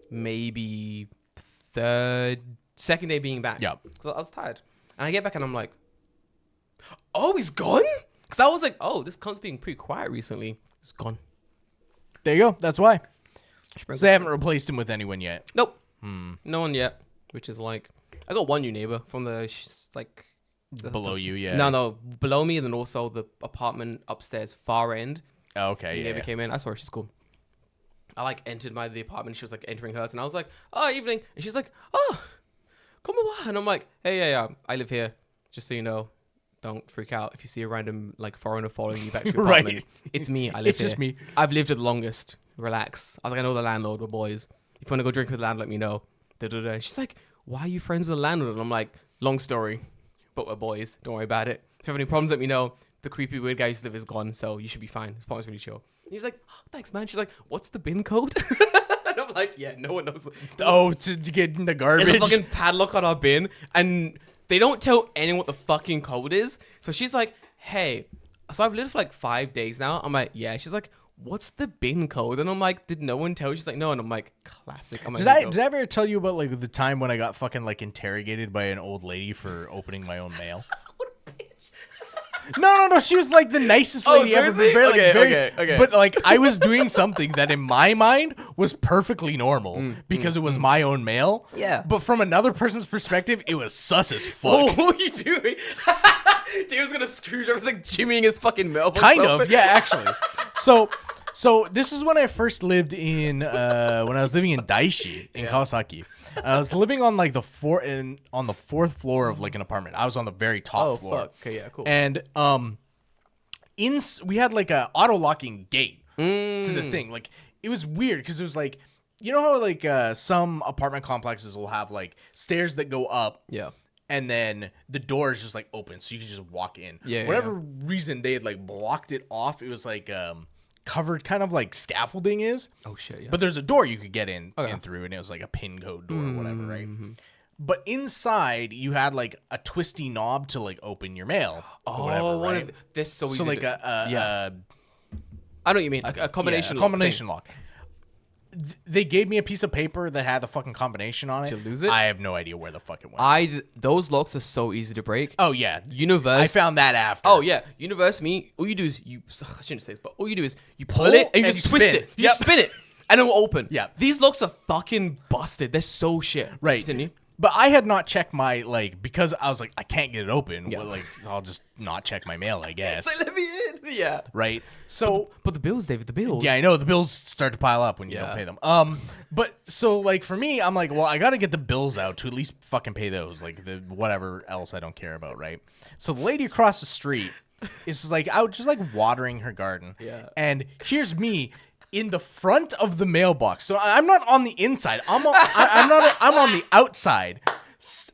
maybe second day being back. Yeah. So I was tired. And I get back and I'm like, oh, he's gone? Because I was like, oh, this cunt's being pretty quiet recently. He's gone. There you go. That's why. So they haven't replaced him with anyone yet. Nope. No one yet. Which is like, I got one new neighbor from below you, yeah. No, below me, and then also the apartment upstairs, far end. Oh, okay, Neighbor came in. I saw her. She's cool. I like entered the apartment. She was like entering hers, and I was like, "Oh, evening." And she's like, "Oh, come on." And I'm like, "Hey, yeah, I live here. Just so you know, don't freak out if you see a random like foreigner following you back to your apartment. Right. It's me. I live it's here. just me. I've lived it the longest. Relax." I was like, "I know the landlord. We're boys. If you want to go drink with the landlord, let me know." And she's like, "Why are you friends with the landlord?" And I'm like, "Long story, but we're boys. Don't worry about it. If you have any problems, let me know. The creepy weird guy who used to live is gone, so you should be fine. His apartment's really chill." And he's like, "Oh, thanks, man." She's like, "What's the bin code?" And I'm like, "Yeah, no one knows." To get in the garbage. There's a fucking padlock on our bin, and they don't tell anyone what the fucking code is. So she's like, "Hey," so I've lived for like 5 days now. I'm like, "Yeah." She's like, what's the bin code? And I'm like, did no one tell you? She's like, no. And I'm like, classic. I'm like, Did I ever tell you about like the time when I got fucking like interrogated by an old lady for opening my own mail? What a bitch. No. She was like the nicest lady ever. Seriously? Okay. But like I was doing something that in my mind was perfectly normal because it was my own mail. Yeah. But from another person's perspective, it was sus as fuck. Oh, what are you doing? Dave was gonna screwdriver, was like jimmying his fucking mailbox. Kind open. of, yeah, actually. So this is when I first lived in when I was living in Daishi in Kawasaki. I was living on like the fourth floor of like an apartment. I was on the very top floor. Fuck. Okay, yeah, cool. And we had like a auto locking gate to the thing. Like it was weird because it was like, you know how like some apartment complexes will have like stairs that go up. Yeah. And then the door is just like open, so you can just walk in. Yeah. Whatever reason they had like blocked it off, it was like covered, kind of like scaffolding is. Oh shit. Yeah. But there's a door you could get in through, and it was like a pin code door or whatever, right? But inside you had like a twisty knob to like open your mail. Or whatever, right? This so easy. So like I know what you mean. A combination. A combination lock. They gave me a piece of paper that had the fucking combination on it. Did you lose it? I have no idea where the fuck it went. Those locks are so easy to break. Oh yeah, Universe. I found that after. Oh yeah, Universe. Me. All you do is I shouldn't say this, but all you do is you pull it and you just twist it. You just spin it, and it will open. Yeah. These locks are fucking busted. They're so shit. Right. Continue. But I had not checked my like because I was like I can't get it open. Yeah. Well, like I'll just not check my mail, I guess. It's like, let me in. Yeah. Right. So. But the bills, David. The bills. Yeah, I know the bills start to pile up when you don't pay them. But so like for me, I'm like, well, I got to get the bills out to at least fucking pay those, like the whatever else I don't care about, right? So the lady across the street is like out just like watering her garden. Yeah. And here's me in the front of the mailbox. So I'm not on the inside. I'm on the outside.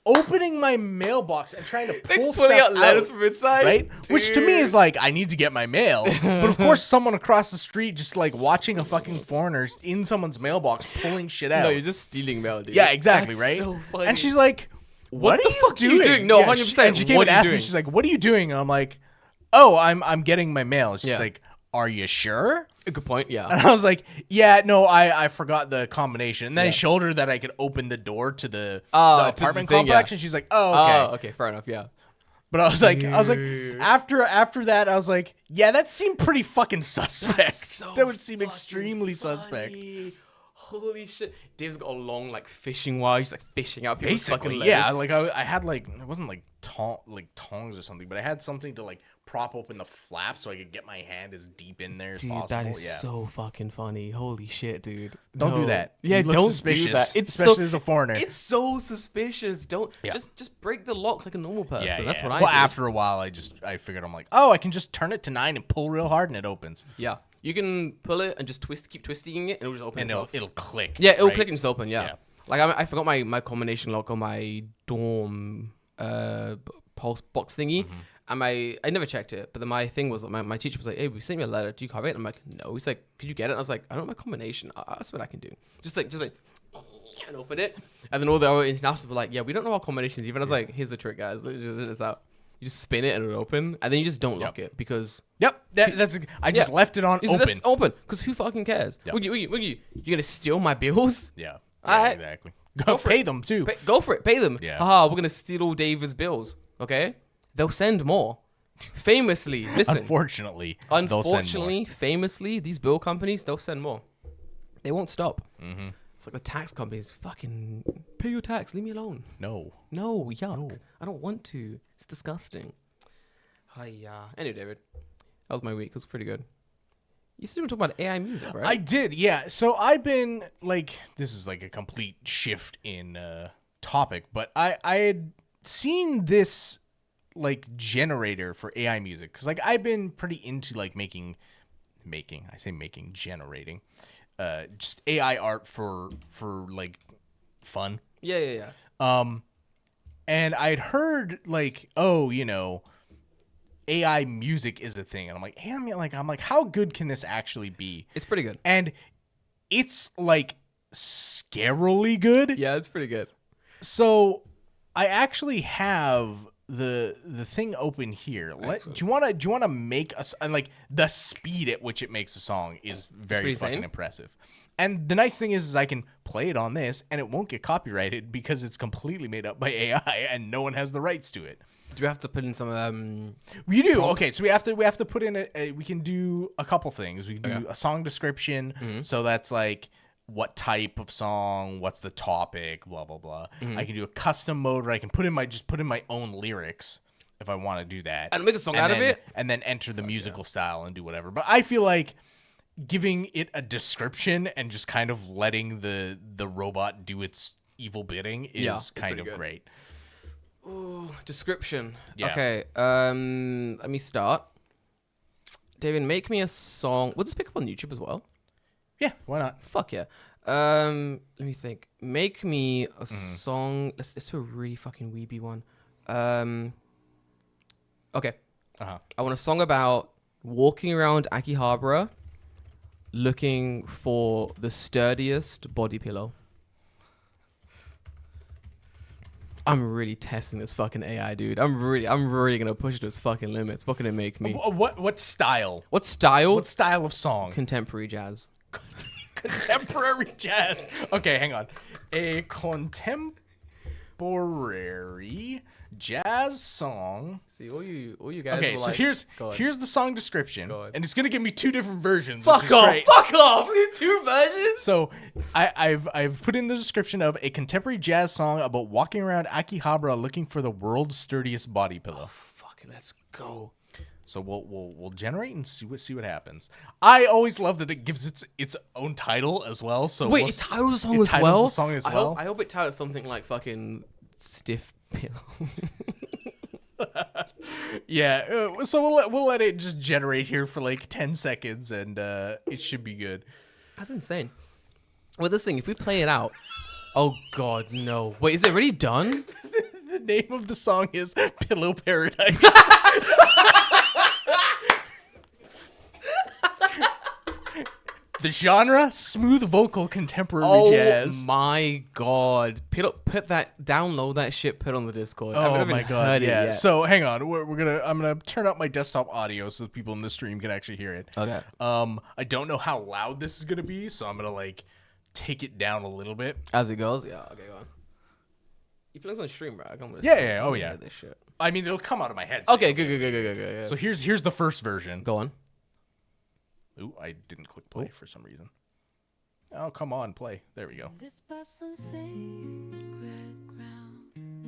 Opening my mailbox and trying to pull stuff out letters from inside, right? Dude. Which to me is like I need to get my mail, but of course someone across the street just like watching a fucking foreigner in someone's mailbox pulling shit out. No, you're just stealing mail, dude. Yeah, exactly, That's right? So funny. And she's like, "What the fuck are you doing?" No, 100%. And she came What and are you asked me. doing? She's like, "What are you doing?" And I'm like, "Oh, I'm getting my mail." She's Yeah. like, "Are you sure?" A good point. Yeah. And I was like, yeah, no, I forgot the combination. And then I showed her that I could open the door to the apartment complex, and she's like, oh, okay. Oh, okay, fair enough. Yeah. But I was like, after that, I was like, yeah, that seemed pretty fucking suspect. That would seem extremely suspect. Holy shit. Dave's got a long like fishing wire. He's like fishing out people's fucking Basically, letters. yeah. Like I had like it wasn't like tongs or something, but I had something to like prop open the flap so I could get my hand as deep in there as Dude, possible. that is so fucking funny. Holy shit, dude. Don't do that. Yeah, You look don't suspicious, do that. It's especially as a foreigner. It's so suspicious. Don't just break the lock like a normal person. Yeah, That's what I Well, do. after a while, I figured I'm like, oh, I can just turn it to 9 and pull real hard and it opens. Yeah. You can pull it and just keep twisting it, and it'll just open And itself. it'll click. Yeah, it'll right? click and just open. Yeah. Yeah. Like I forgot my combination lock on my dorm pulse box thingy. Mm-hmm. And I never checked it, but then my thing was my teacher was like, "Hey, we sent you a letter. Do you have it?" And I'm like, "No." He's like, "Could you get it?" And I was like, "I don't know my combination. That's what I can do." Just like and open it. And then all the other internationals were like, "Yeah, we don't know our combinations." Even I was like, "Here's the trick, guys. Just this out. You just spin it and it'll open, and then you just don't lock it because." Yep. I just left it on you just open. left it open because who fucking cares? Yep. You gonna steal my bills? Yeah. Alright. Exactly. Go for pay it. them too. Go for it. Pay them. Yeah. Haha, we're gonna steal all David's bills. Okay, they'll send more. Famously, listen. Unfortunately, they'll send more. Famously, these bill companies, they'll send more. They won't stop. Mm-hmm. It's like the tax companies, fucking pay your tax. Leave me alone. No, yuck. No. I don't want to. It's disgusting. Anyway, David, that was my week. It was pretty good. You said you were talking about AI music, right? I did. Yeah. So I've been like, this is like a complete shift in topic, but I had seen this like generator for AI music because like I've been pretty into like making generating just AI art for like fun. Yeah. And I'd heard like, oh, you know, AI music is a thing, and I'm like, hey, I'm like, how good can this actually be? It's pretty good. And it's like scarily good. Yeah, it's pretty good. So I actually have the thing open here. Do you wanna make us, and like the speed at which it makes a song is very fucking impressive. And the nice thing is I can play it on this and it won't get copyrighted because it's completely made up by AI and no one has the rights to it. Do we have to put in some We do. prompts? Okay, so we have to put in we can do a couple things. We can do a song description. So that's like what type of song, what's the topic, blah blah blah. I can do a custom mode where I can put in my own lyrics if I want to do that. And make a song out of it? And then enter the musical style and do whatever. But I feel like giving it a description and just kind of letting the robot do its evil bidding is kind of great. Ooh, description. Yeah. Okay. Let me start. David, make me a song. Will this pick up on YouTube as well? Yeah, why not? Fuck yeah. Let me think. Make me a song. Let's do a really fucking weeby one. Okay. I want a song about walking around Akihabara looking for the sturdiest body pillow. I'm really testing this fucking AI, dude. I'm really gonna push it to its fucking limits. What can it make me? What style? What style? What style of song? Contemporary jazz. Contemporary jazz. Okay, hang on. A contemporary jazz song. See, all you guys. Okay, were so like, here's the song description, and it's gonna give me two different versions. Fuck off! Fuck off! Two versions. So I've put in the description of a contemporary jazz song about walking around Akihabara looking for the world's sturdiest body pillow. Fucking let's go. So we'll generate and see what happens. I always love that it gives its own title as well. So wait, it titles the song as well. The song as well. I hope it titles something like fucking stiff pillow. Yeah. So we'll let it just generate here for like 10 seconds, and it should be good. That's insane. Well, this thing, if we play it out, oh god, no. Wait, is it already done? The name of the song is Pillow Paradise. The genre, smooth vocal contemporary jazz. Oh my god. Download that shit, put it on the Discord. Oh my god, yeah. So hang on, I'm gonna turn up my desktop audio so the people in the stream can actually hear it. Okay. I don't know how loud this is gonna be, so I'm gonna like take it down a little bit. As it goes? Yeah, okay, go on. You play this on stream, bro. Yeah, oh yeah. This shit. I mean, it'll come out of my headset. Okay, good. So here's the first version. Go on. Ooh, I didn't click play for some reason. Oh, come on, play. There we go.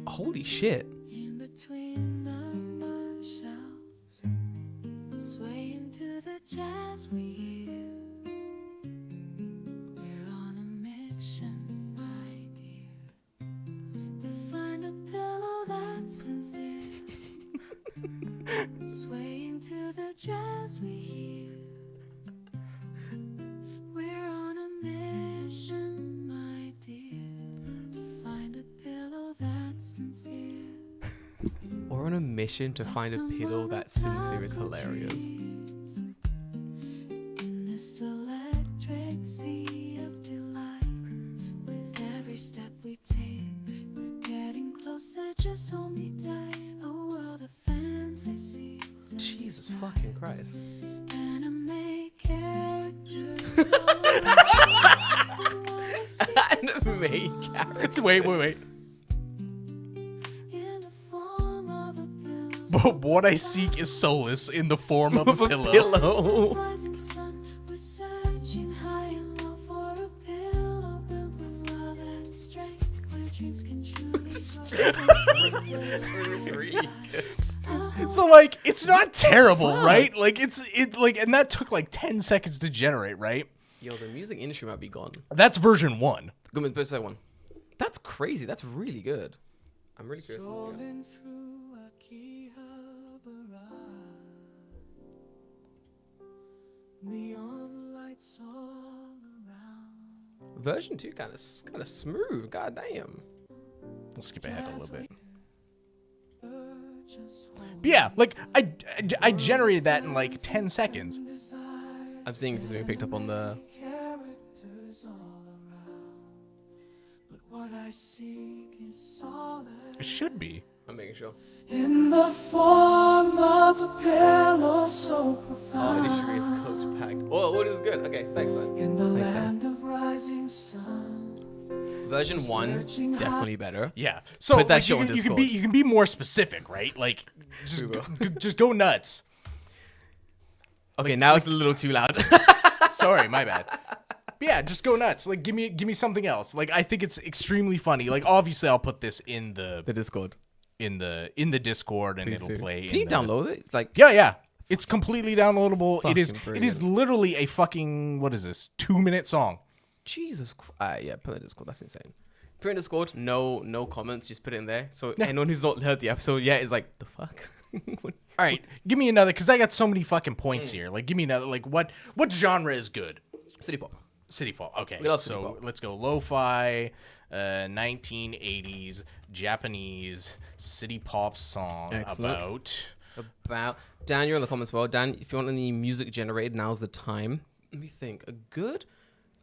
Holy shit. In between the bookshelves, swaying to the jazz we hear. We're on a mission, my dear, to find a pillow that's sincere. Swaying to the jazz we hear. We're on a mission, my dear, to find a pillow that's sincere. Or on a mission to find a pillow that's sincere is hilarious. In this electric sea of delight, with every step we take, we're getting closer, just hold me tight. A world of fantasies. Jesus fucking Christ. Anime characters. Anime character. Wait. In the form of a pillow. But what I seek is solace in the form of a pillow. Rising sun, we're searching high and low for a pillow built with love and strength, where dreams can truly So like, it's not terrible, right? Like and that took like 10 seconds to generate, right? Yo, the music industry might be gone. That's version 1. Go with the second one. That's crazy. That's really good. I'm really curious. Neon lights all around. Version 2 kind of smooth. God damn. We'll skip ahead a little bit. But yeah, like I generated that in like 10 seconds. I'm seeing if it's being picked up on the. It should be. I'm making sure. In the form of a pillow so profound. Oh, initially is coach packed. Oh, this is good. Okay, thanks, man. In the Thanks, land of rising sun. Version 1, definitely better. Yeah. So Put that like, shit on Discord. you can be more specific, right? Like just We will. just go nuts. Okay, now it's a little too loud. Sorry, my bad. But yeah, just go nuts. Like give me something else. Like I think it's extremely funny. Like obviously I'll put this in the Discord. in the Discord and Please it'll do. play. Can you in the- download it? It's like Yeah. It's completely downloadable. It is Fucking literally a fucking what is this? 2-minute song. Jesus Christ. Yeah, put it in Discord. That's insane. Put it in Discord. No comments. Just put it in there. So anyone who's not heard the episode yet is like, the fuck? All right, give me another because I got so many fucking points here. Like give me another. Like what genre is good? City pop. City pop. Okay. We love city so pop. let's go lo-fi, 1980s Japanese city pop song Excellent. About Dan, you're in the comments as well. Dan, if you want any music generated, now's the time. Let me think.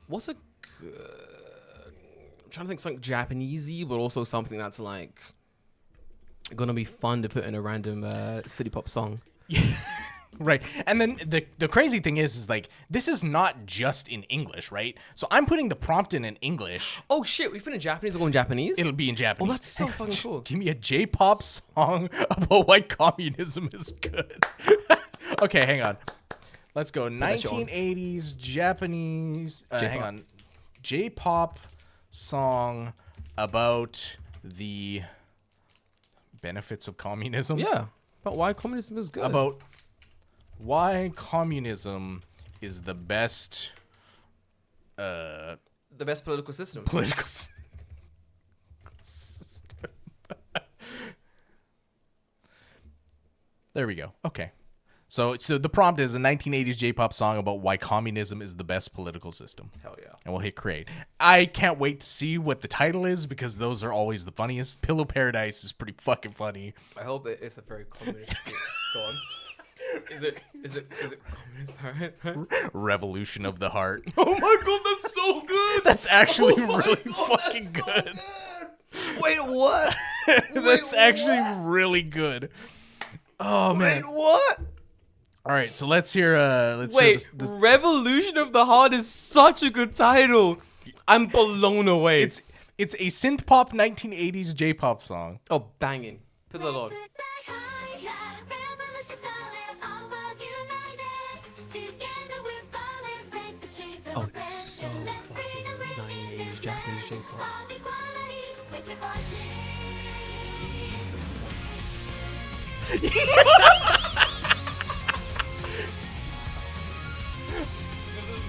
What's a good? I'm trying to think something Japanesey, but also something that's like gonna be fun to put in a random city pop song. Right. And then the crazy thing is like this is not just in English, right? So I'm putting the prompt in English. Oh shit, we've been in Japanese or going Japanese? It'll be in Japanese. Oh, that's so fucking cool. Give me a J-pop song about why communism is good. Okay, hang on. Let's go. 1980s Japanese. Hang on. J-pop song about the benefits of communism. Yeah. But why communism is good? About why communism is the best the best political system. political system. There we go. Okay. So the prompt is a 1980s J-pop song about why communism is the best political system. Hell yeah. And we'll hit create. I can't wait to see what the title is because those are always the funniest. Pillow Paradise is pretty fucking funny. I hope it's a very communist thing. Go on. Is it communist parent? Revolution of the Heart. Oh my god, that's so good. That's actually Oh my really God, fucking good. so good. Wait, what? That's actually really good. Oh man. Wait, what? All right, so let's hear Wait, this. Revolution of the Heart is such a good title. I'm blown away. It's a synth pop 1980s J-pop song. oh banging. Put that on. Oh, it's so fucking 90s Japanese J-pop.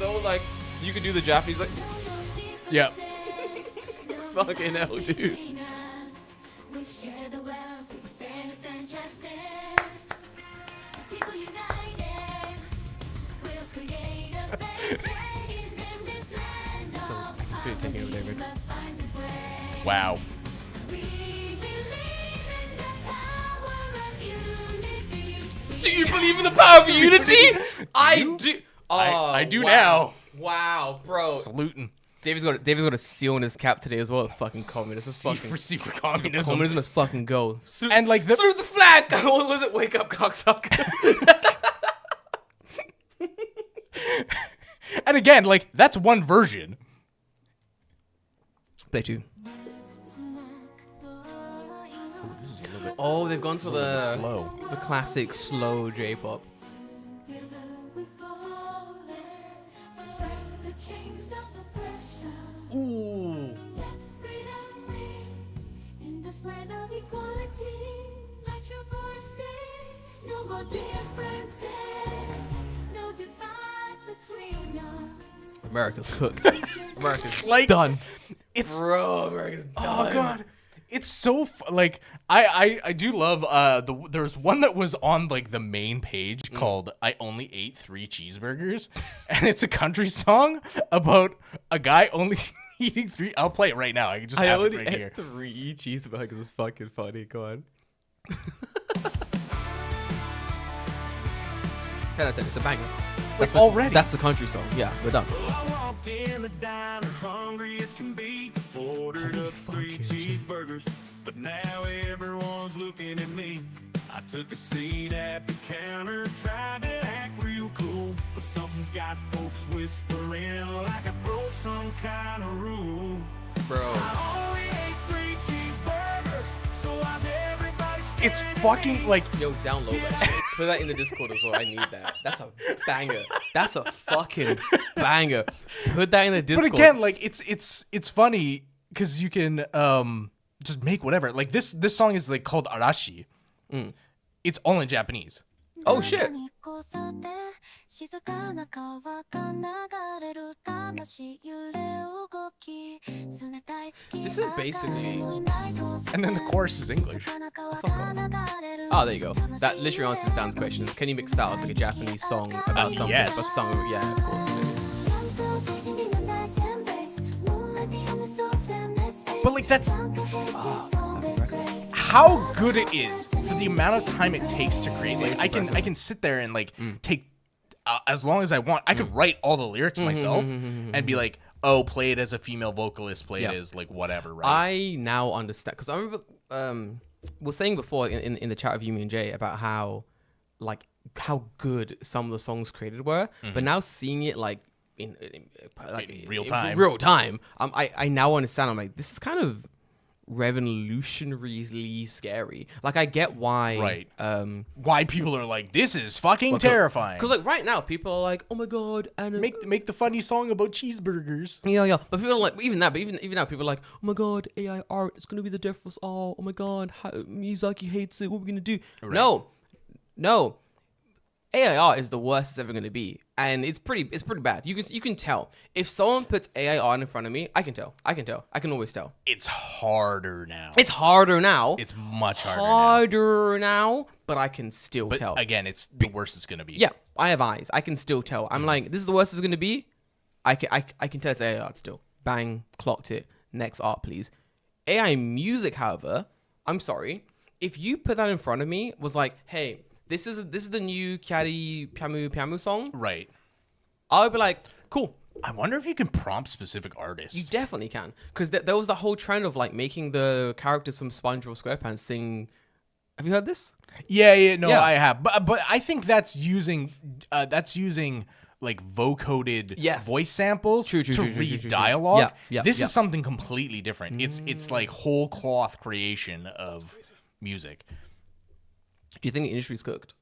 No, like you could do the Japanese like Yeah. fucking hell, dude. So good taking over David. Wow. Do you believe in the power of unity? I do. Oh, I do wow. now. Wow, bro. Saluting. David's got a seal on his cap today as well. Fucking communist. This is fucking C for communism. communism. Let's fucking go. And like the Through the flag. What was it? Wake up, cocksucker. and again, like that's one version. Play two. This is a little bit Oh, they've gone for the slow. the classic slow J-pop. Ooh. America's cooked. America's Like done. It's Bro, America's done. oh god. It's so like I do love there's one that was on like the main page called I only ate 3 cheeseburgers and it's a country song about a guy only eating 3. I'll play it right now. I can just I have it only right ate here. 3 cheeseburgers. It's fucking funny. Go on. 10 out of 10. It's a banger. Like already. That's a country song. Yeah, we're done. I walked in the diner, hungry as can be. Ordered up 3 cheeseburgers But now everyone's looking at me. I took a seat at the counter, tried to act real cool, but something's got folks whispering like I broke some kind of rule. Bro. I only ate 3 cheeseburgers, so why's everybody It's fucking like Yo, download that. Put that in the Discord as well. I need that. That's a banger. That's a fucking banger. Put that in the Discord. But again, like it's funny because you can just make whatever. Like this song is like called Arashi. It's all in Japanese. Oh shit. This is basically. And then the chorus is English. Oh, there you go. That literally answers Dan's question. Can you mix that as like a Japanese song about something? yes. But song, yeah, of course. But like that's how good it is for the amount of time it takes to create. Like I can sit there and like take as long as I want. I could write all the lyrics myself and be like, oh, play it as a female vocalist, play it as like whatever. Right? I now understand because I remember was saying before in the chat with you, me and Jay about how good some of the songs created were, but now seeing it like in real time. I now understand. I'm like, this is kind of revolutionarily scary. Like I get why why people are like, this is fucking terrifying. Because like right now people are like, oh my god, and make the funny song about cheeseburgers. yeah, but people are like, even now people are like, oh my god, AI art, it's gonna be the death of us all. Oh my god, Miyazaki hates it, what are we gonna do? No, AI art is the worst it's ever gonna be, and it's pretty bad. You can tell if someone puts AI art in front of me. I can always tell. It's harder now. It's harder now. It's much harder now, but I can still tell. Again, it's the worst it's gonna be. Yeah, I have eyes. I can still tell. I'm like, this is the worst it's gonna be. I can tell it's AI art still. Bang, clocked it. Next art, please. AI music, however, I'm sorry. If you put that in front of me, was like, hey, this is the new Kyari Pyamu Pyamu song. Right. I would be like, cool. I wonder if you can prompt specific artists. You definitely can. Because there was the whole trend of like making the characters from SpongeBob SquarePants sing. Have you heard this? Yeah, no, I have. But I think that's using like vocoded voice samples to read dialogue. Yeah, this is something completely different. It's like whole cloth creation of music. Do you think the industry's cooked?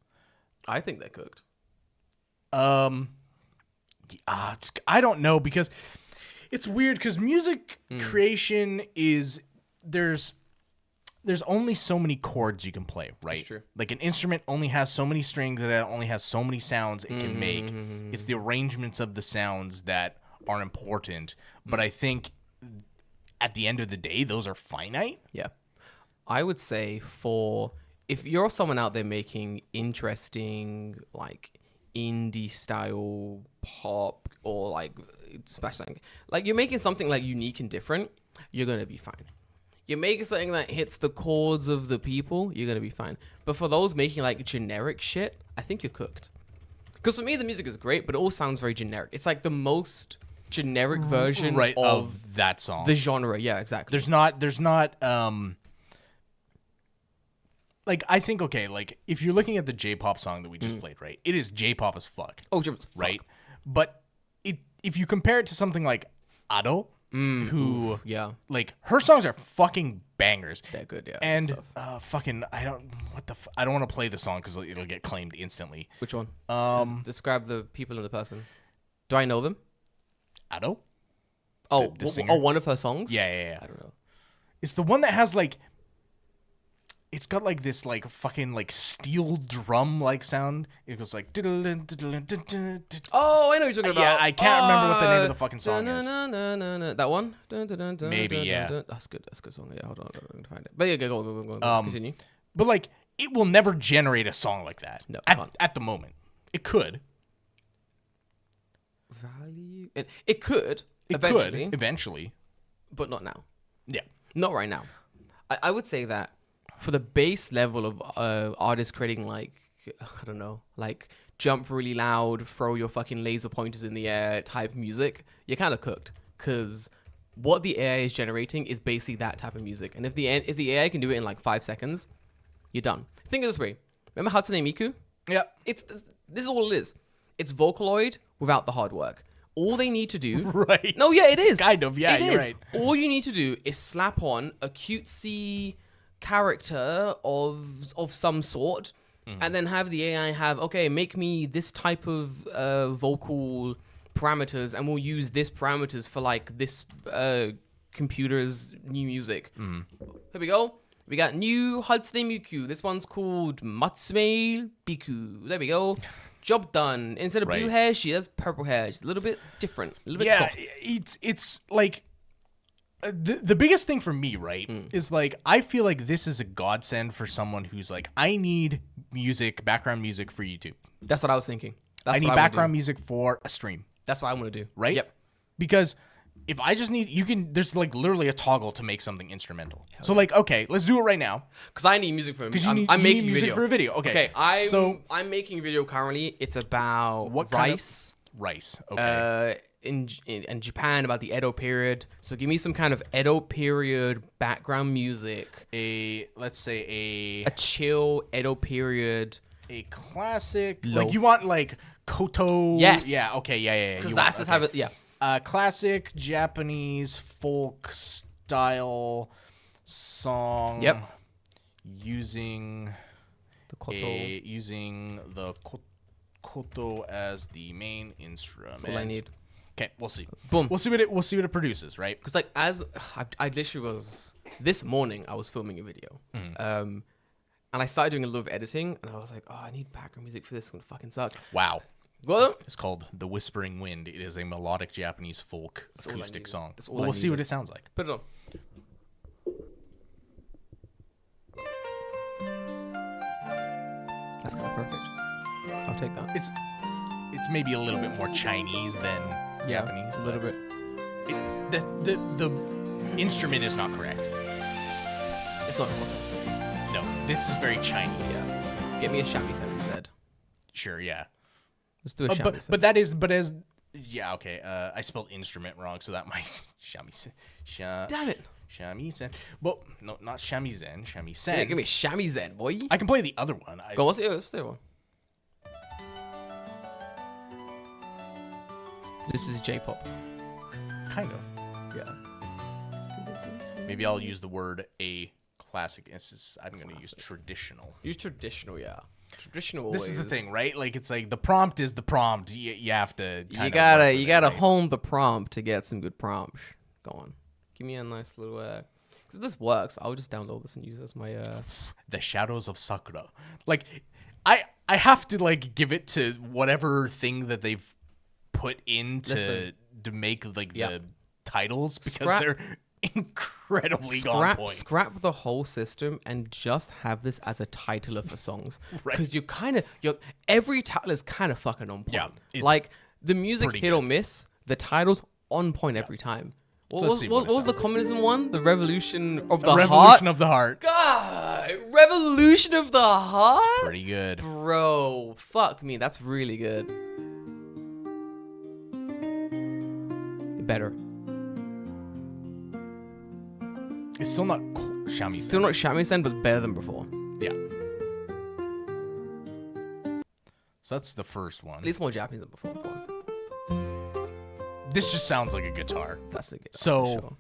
I think they're cooked. I don't know because it's weird because music creation is there's only so many chords you can play, right? That's true. Like an instrument only has so many strings that it only has so many sounds it can make. It's the arrangements of the sounds that are important. But I think at the end of the day, those are finite. Yeah. I would say if you're someone out there making interesting, like indie style pop or like especially like you're making something like unique and different, you're gonna be fine. You're making something that hits the chords of the people, you're gonna be fine. But for those making like generic shit, I think you're cooked. Because for me, the music is great, but it all sounds very generic. It's like the most generic version of that song, the genre. Yeah, exactly. There's not like, I think, okay, like, if you're looking at the J-pop song that we just played, right? It is J-pop as fuck. Oh, J-pop as fuck. Right? But if you compare it to something like Ado, who, like, her songs are fucking bangers. They're good, yeah. And, I don't want to play the song because it'll get claimed instantly. Which one? Describe the people and the person. Do I know them? Ado? Oh, the singer? One of her songs? Yeah. I don't know. It's the one that has, like, it's got like this like fucking like steel drum like sound. It goes like oh, I know what you're talking about. Yeah, I can't remember what the name of the fucking song is. That one? Maybe, yeah. That's good. That's a good song. Yeah, hold on, I'm going to find it. But yeah, go. Continue. But like, it will never generate a song like that. No, at the moment, it could. Value. It could. Eventually, but not now. Yeah, not right now. I would say that. For the base level of artists creating like, I don't know, like jump really loud, throw your fucking laser pointers in the air type music, you're kind of cooked. Because what the AI is generating is basically that type of music. And if the AI can do it in like 5 seconds, you're done. Think of it this way. Remember Hatsune Miku? Yeah. This is all it is. It's Vocaloid without the hard work. All they need to do... Right. No, yeah, it is. Kind of, yeah, It you're is. right. All you need to do is slap on a cutesy character of some sort, and then have the AI have, okay, make me this type of vocal parameters, and we'll use this parameters for like this computer's new music. Here we go. We got new Hatsune Miku. This one's called Matsume Biku. There we go. Job done. Instead of blue Right. hair, she has purple hair. She's a little bit different. A little bit Yeah, goth. it's like the biggest thing for me, right, is like I feel like this is a godsend for someone who's like, I need music, background music for YouTube. That's what I was thinking. That's I need what wanna background do. music for a stream, That's what I want to do. right? Yep. Because if I just need, there's like literally a toggle to make something instrumental. So like, okay, let's do it right now. Because I need music for Because I'm you making need music video for a video. Okay. Okay, I'm making a video currently. It's about What kind of- rice. Rice. Okay. In Japan, about the Edo period. So give me some kind of Edo period background music. Let's say A chill Edo period. a classic. Low. Like you want like koto. Yes. Yeah. Okay. Yeah. Because You that's want- the type of yeah. Classic Japanese folk style song. Yep. Using The koto. using the koto as the main instrument. That's all I need. Okay, we'll see. Boom. We'll see what it produces, right? Because like I literally was this morning I was filming a video, and I started doing a little bit of editing, and I was like, oh, I need background music for this. It's gonna fucking suck. Wow. Well, It's called The Whispering Wind. It is a melodic Japanese folk all I acoustic needed. song. That's all But I we'll see needed. what it sounds like. put it on. That's kind of perfect. I'll take that. It's maybe a little bit more Chinese than Japanese. a little bit. The instrument is not correct. It's not perfect. No, this is very Chinese. Yeah. Get me a shamisen instead. Sure, yeah. Let's do a shamisen. But that is yeah, okay. I spelled instrument wrong, so that might shamisen. Damn it. Shamisen. Well, no, not shamisen. Shamisen. Yeah, give me a shamisen, boy. I can play the other one. Go on, what's the other one? This is J-pop. Kind of. Yeah. Maybe I'll use the word a classic. I'm going to use traditional. Use traditional, yeah. Traditional. This is the always. thing, right? Like it's like the prompt is the prompt. You have to. You kinda gotta work with it, right? hone the prompt to get some good prompts. Go on, give me a nice little. If this works, I'll just download this and use it as my. The Shadows of Sakura. Like, I have to like give it to whatever thing that they've put in Listen. to make like Yeah. the titles because Scrap- they're incredibly on point. Scrap the whole system and just have this as a titler for songs. Right. Because your every title is kind of fucking on point. Yeah, it's like the music pretty hit or good. miss, the title's on point every time. What let's see what it was the sounds like. communism one? The Revolution of the The Heart. Revolution of the Heart. God, Revolution of the Heart. Pretty good. Bro, fuck me, that's really good. Better. It's still not shamisen. Still not shamisen, but better than before. Yeah. So that's the first one. At least more Japanese than before. Go on. This just sounds like a guitar. That's the good. So- sure.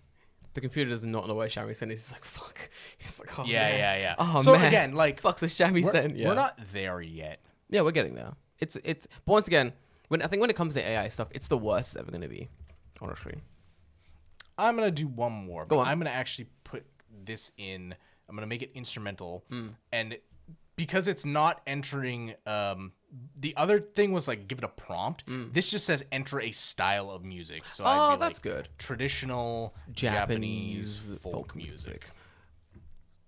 The computer does not know where shamisen is. He's like, fuck. He's like, oh, Yeah, man. yeah. Oh, So man. again, like Fuck's a shamisen. Yeah. we're not there yet. Yeah, we're getting there. It's. But once again, when it comes to AI stuff, it's the worst it's ever gonna be. Honestly. I'm gonna do one more. Go but on. I'm gonna actually put this in. I'm gonna make it instrumental, Hmm. and because it's not entering. The other thing was like give it a prompt. This just says enter a style of music. So Hmm. Oh, I'd be that's like, good. Traditional Japanese Japanese folk music.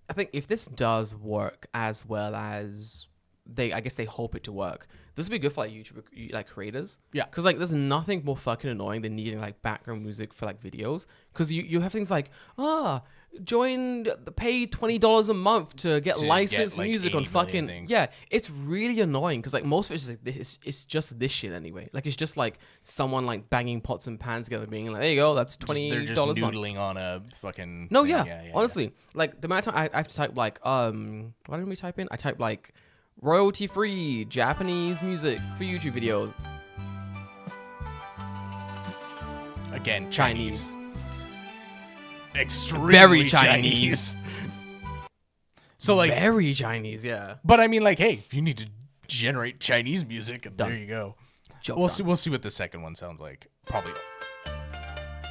I think if this does work as well as I guess they hope it to work, this would be good for like YouTube like creators. Yeah. Because like there's nothing more fucking annoying than needing like background music for like videos. Because you have things like pay $20 a month to get To licensed get, like, music 80 on million fucking things. yeah. It's really annoying because like most of it's like it's just this shit anyway. Like it's just like someone like banging pots and pans together, being like, there you go, that's $20 They're just a month. noodling on a fucking. No, thing. yeah, honestly, like the amount of time I have to type like what did we type in? I type like royalty free Japanese music for YouTube videos. Again, Chinese. Extremely Very Chinese. So like, Very Chinese, yeah. but I mean, like, hey, if you need to generate Chinese music, Done. there you go. Job We'll done. see. We'll see what the second one sounds like. Probably.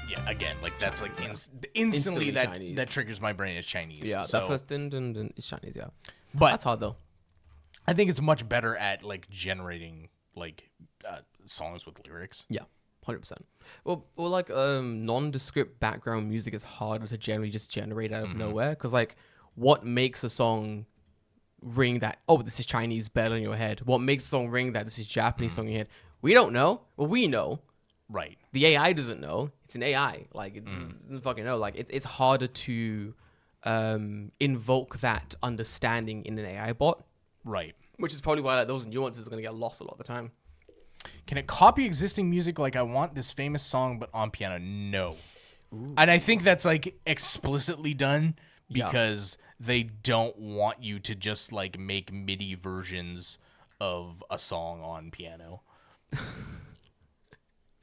Yeah. Again, like that's like instantly Instantly that Chinese. that triggers my brain as Chinese. Yeah, So, that first dun dun dun is Chinese, yeah. but That's hard though. I think it's much better at like generating like songs with lyrics. Yeah, 100%. Well, like nondescript background music is harder to generally just generate out of nowhere because like what makes a song ring that? Oh, this is Chinese better in your head. What makes a song ring that this is Japanese song in your head? We don't know. Well, we know. Right. The AI doesn't know. It's an AI. Like it doesn't fucking know. Like it's harder to invoke that understanding in an AI bot, Right. which is probably why like those nuances are gonna get lost a lot of the time. Can it copy existing music like I want this famous song but on piano? No. And I think that's like explicitly done Yeah. because they don't want you to just like make MIDI versions of a song on piano.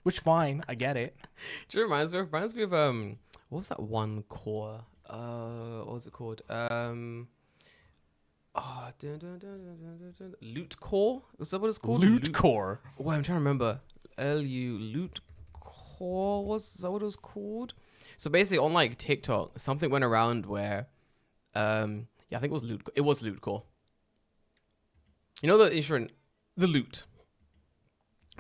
Which fine, I get it. Do you reminds me of what was that one core? What was it called? Loot core? Is that what it's called? Loot core. Wait, I'm trying to remember. Loot core is that what it was called? So basically, on like TikTok, something went around where, yeah, I think it was loot. It was loot core. You know the instrument, the lute.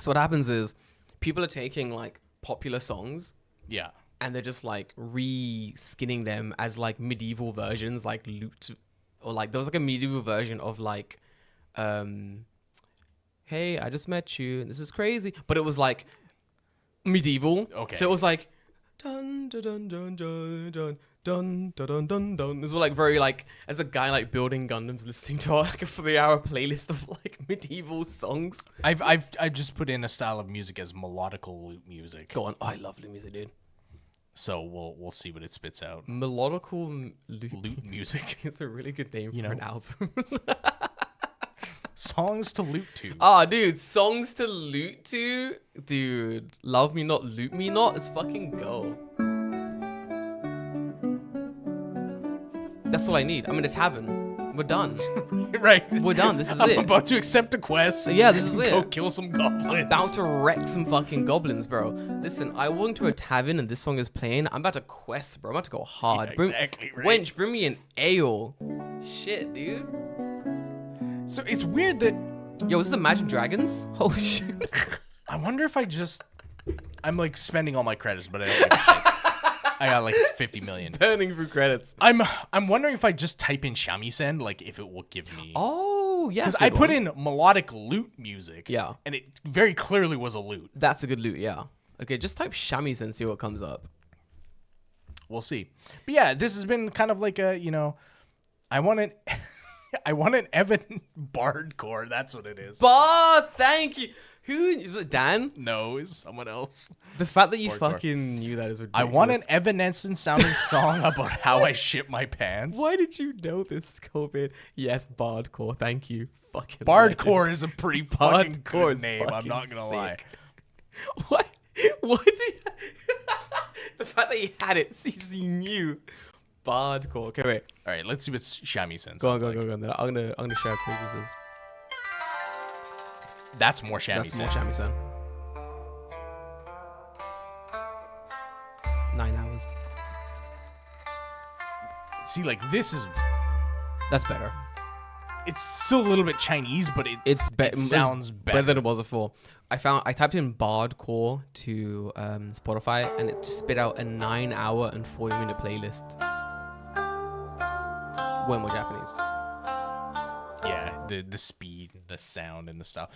So what happens is, people are taking like popular songs Yeah. and they're just like re-skinning them as like medieval versions, like lute, or like there was like a medieval version of like, hey, I just met you and this is crazy, but it was like medieval. Okay. So it was like dun dun dun dun dun dun dun dun dun dun dun. This was like very like as a guy like building Gundams listening to like a 3-hour playlist of like medieval songs. I've just put in a style of music as melodical lute music. Go on, oh, I love lute music, dude. So we'll see what it spits out. Melodical Lute music. It's a really good name You for know. an album. Songs to lute to. Ah, dude, songs to loot to, dude. Love me not, loot me not. Let's fucking go. That's all I need. I'm in a tavern. We're done. Right. We're done. This is I'm it. about to accept a quest. Yeah, this is Go it. kill some goblins. About to wreck some fucking goblins, bro. Listen, I walk into a tavern and this song is playing. I'm about to quest, bro. I'm about to go hard. Yeah, exactly right. Wench, bring me an ale. Shit, dude. So it's weird that Yo, this is Imagine Dragons? Holy shit. I wonder if I'm like spending all my credits, but I don't give a shit. I got like 50 million. Burning through credits. I'm wondering if I just type in shamisen, like if it will give me. Oh, yes. Because I put in melodic lute music. Yeah. And it very clearly was a lute. That's a good loot, yeah. Okay, just type shamisen and see what comes up. We'll see. But yeah, this has been kind of like a, I want an Evan Bardcore. That's what it is. But thank you. Who is it? Dan? No, it's someone else. The fact that you Bardcore. fucking knew that is I ridiculous. want an Evanescence sounding song about how I shit my pants. Why did you know this, COVID? Yes, Bardcore. Thank you. Fucking Bardcore legend. is a pretty fucking Bardcore good is name. I'm fucking not gonna lie. sick. What? What did he... The fact that he had it, he knew. Bardcore. Okay, wait. All right, let's see what shamisen Go on, sounds go on, like. go on. I'm gonna share what this is. That's more shamisen. That's more shamisen. 9 hours. See, like this is, That's better. it's still a little bit Chinese, but it sounds better. than it was before. I typed in Bardcore to Spotify and it just spit out a 9-hour and 40-minute playlist. Way more Japanese. Yeah, the speed, the sound, and the stuff.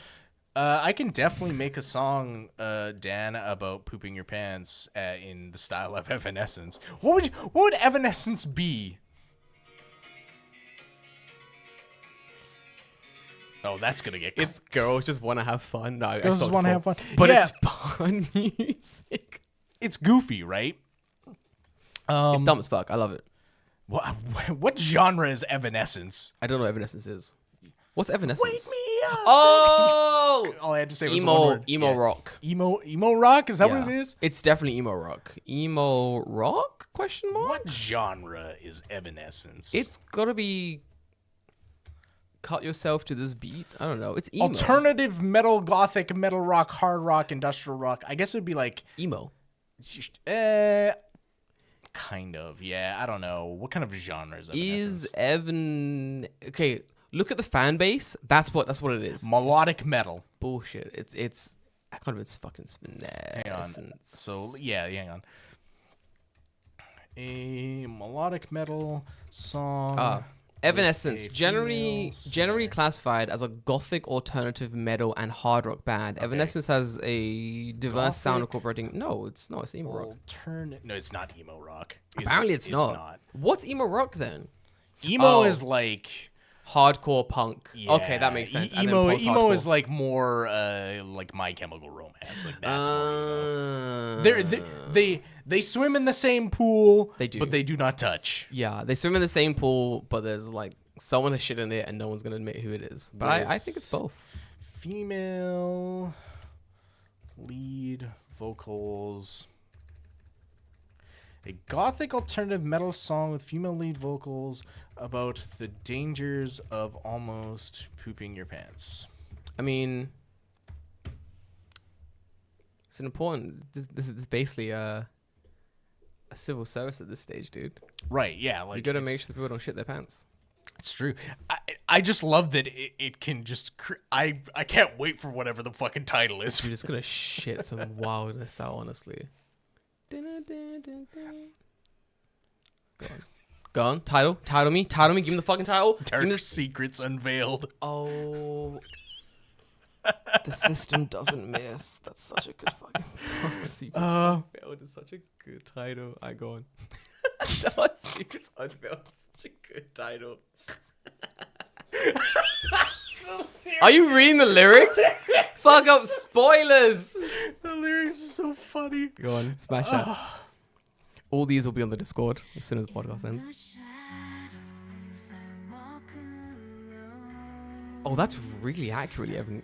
I can definitely make a song, Dan, about pooping your pants in the style of Evanescence. What would Evanescence be? Oh, that's gonna get. It's girls just want to have fun. No, Girls just want to have fun, but yeah. it's fun music. It's goofy, right? It's dumb as fuck. I love it. What genre is Evanescence? I don't know what Evanescence is. What's Evanescence? Wake me up. Oh, All I had to say was the one word. emo rock. Emo rock? Is that what it is? It's definitely emo rock. Emo rock? Question mark. What genre is Evanescence? It's gotta be. Cut yourself to this beat. I don't know. It's emo. Alternative metal, gothic, metal rock, hard rock, industrial rock. I guess it would be like emo. Kind of. Yeah, I don't know. What kind of genre is Is Evanescence? Okay, look at the fan base. That's what it is. Melodic metal. Bullshit. It's I can't even it's fucking Hang on. So yeah, hang on. A melodic metal song. Evanescence, a generally female classified as a gothic alternative metal and hard rock band. Evanescence has a diverse sound Gothic? incorporating. No, it's emo rock. No, it's not emo rock. Apparently, it's not. What's emo rock then? Emo is like Hardcore punk. yeah, Okay, that makes sense. And then Emo post-hardcore. is like more like My Chemical Romance. Like that's more emo. They swim in the same pool. They do. But they do not touch. Yeah, they swim in the same pool, but there's like someone has shit in it, and no one's gonna admit who it is. But I think it's both. Female lead vocals. A gothic alternative metal song with female lead vocals about the dangers of almost pooping your pants. I mean, it's an important. This is basically a civil service at this stage, dude. Right, yeah. Like You gotta make sure people don't shit their pants. It's true. I just love that it can just... I can't wait for whatever the fucking title is. You're just gonna shit some wildness out, honestly. Go on. Title me. Give me the fucking title. Give me Dark Secrets Unveiled. Oh. The system doesn't miss. That's such a good fucking Dark Secrets Unveiled is such a good title. I go on. Dark Secrets Unveiled is such a good title. Are you reading the lyrics? Fuck up spoilers. The lyrics are so funny. Go on, smash that. All these will be on the Discord as soon as the podcast ends. Oh, that's really accurately, Evan.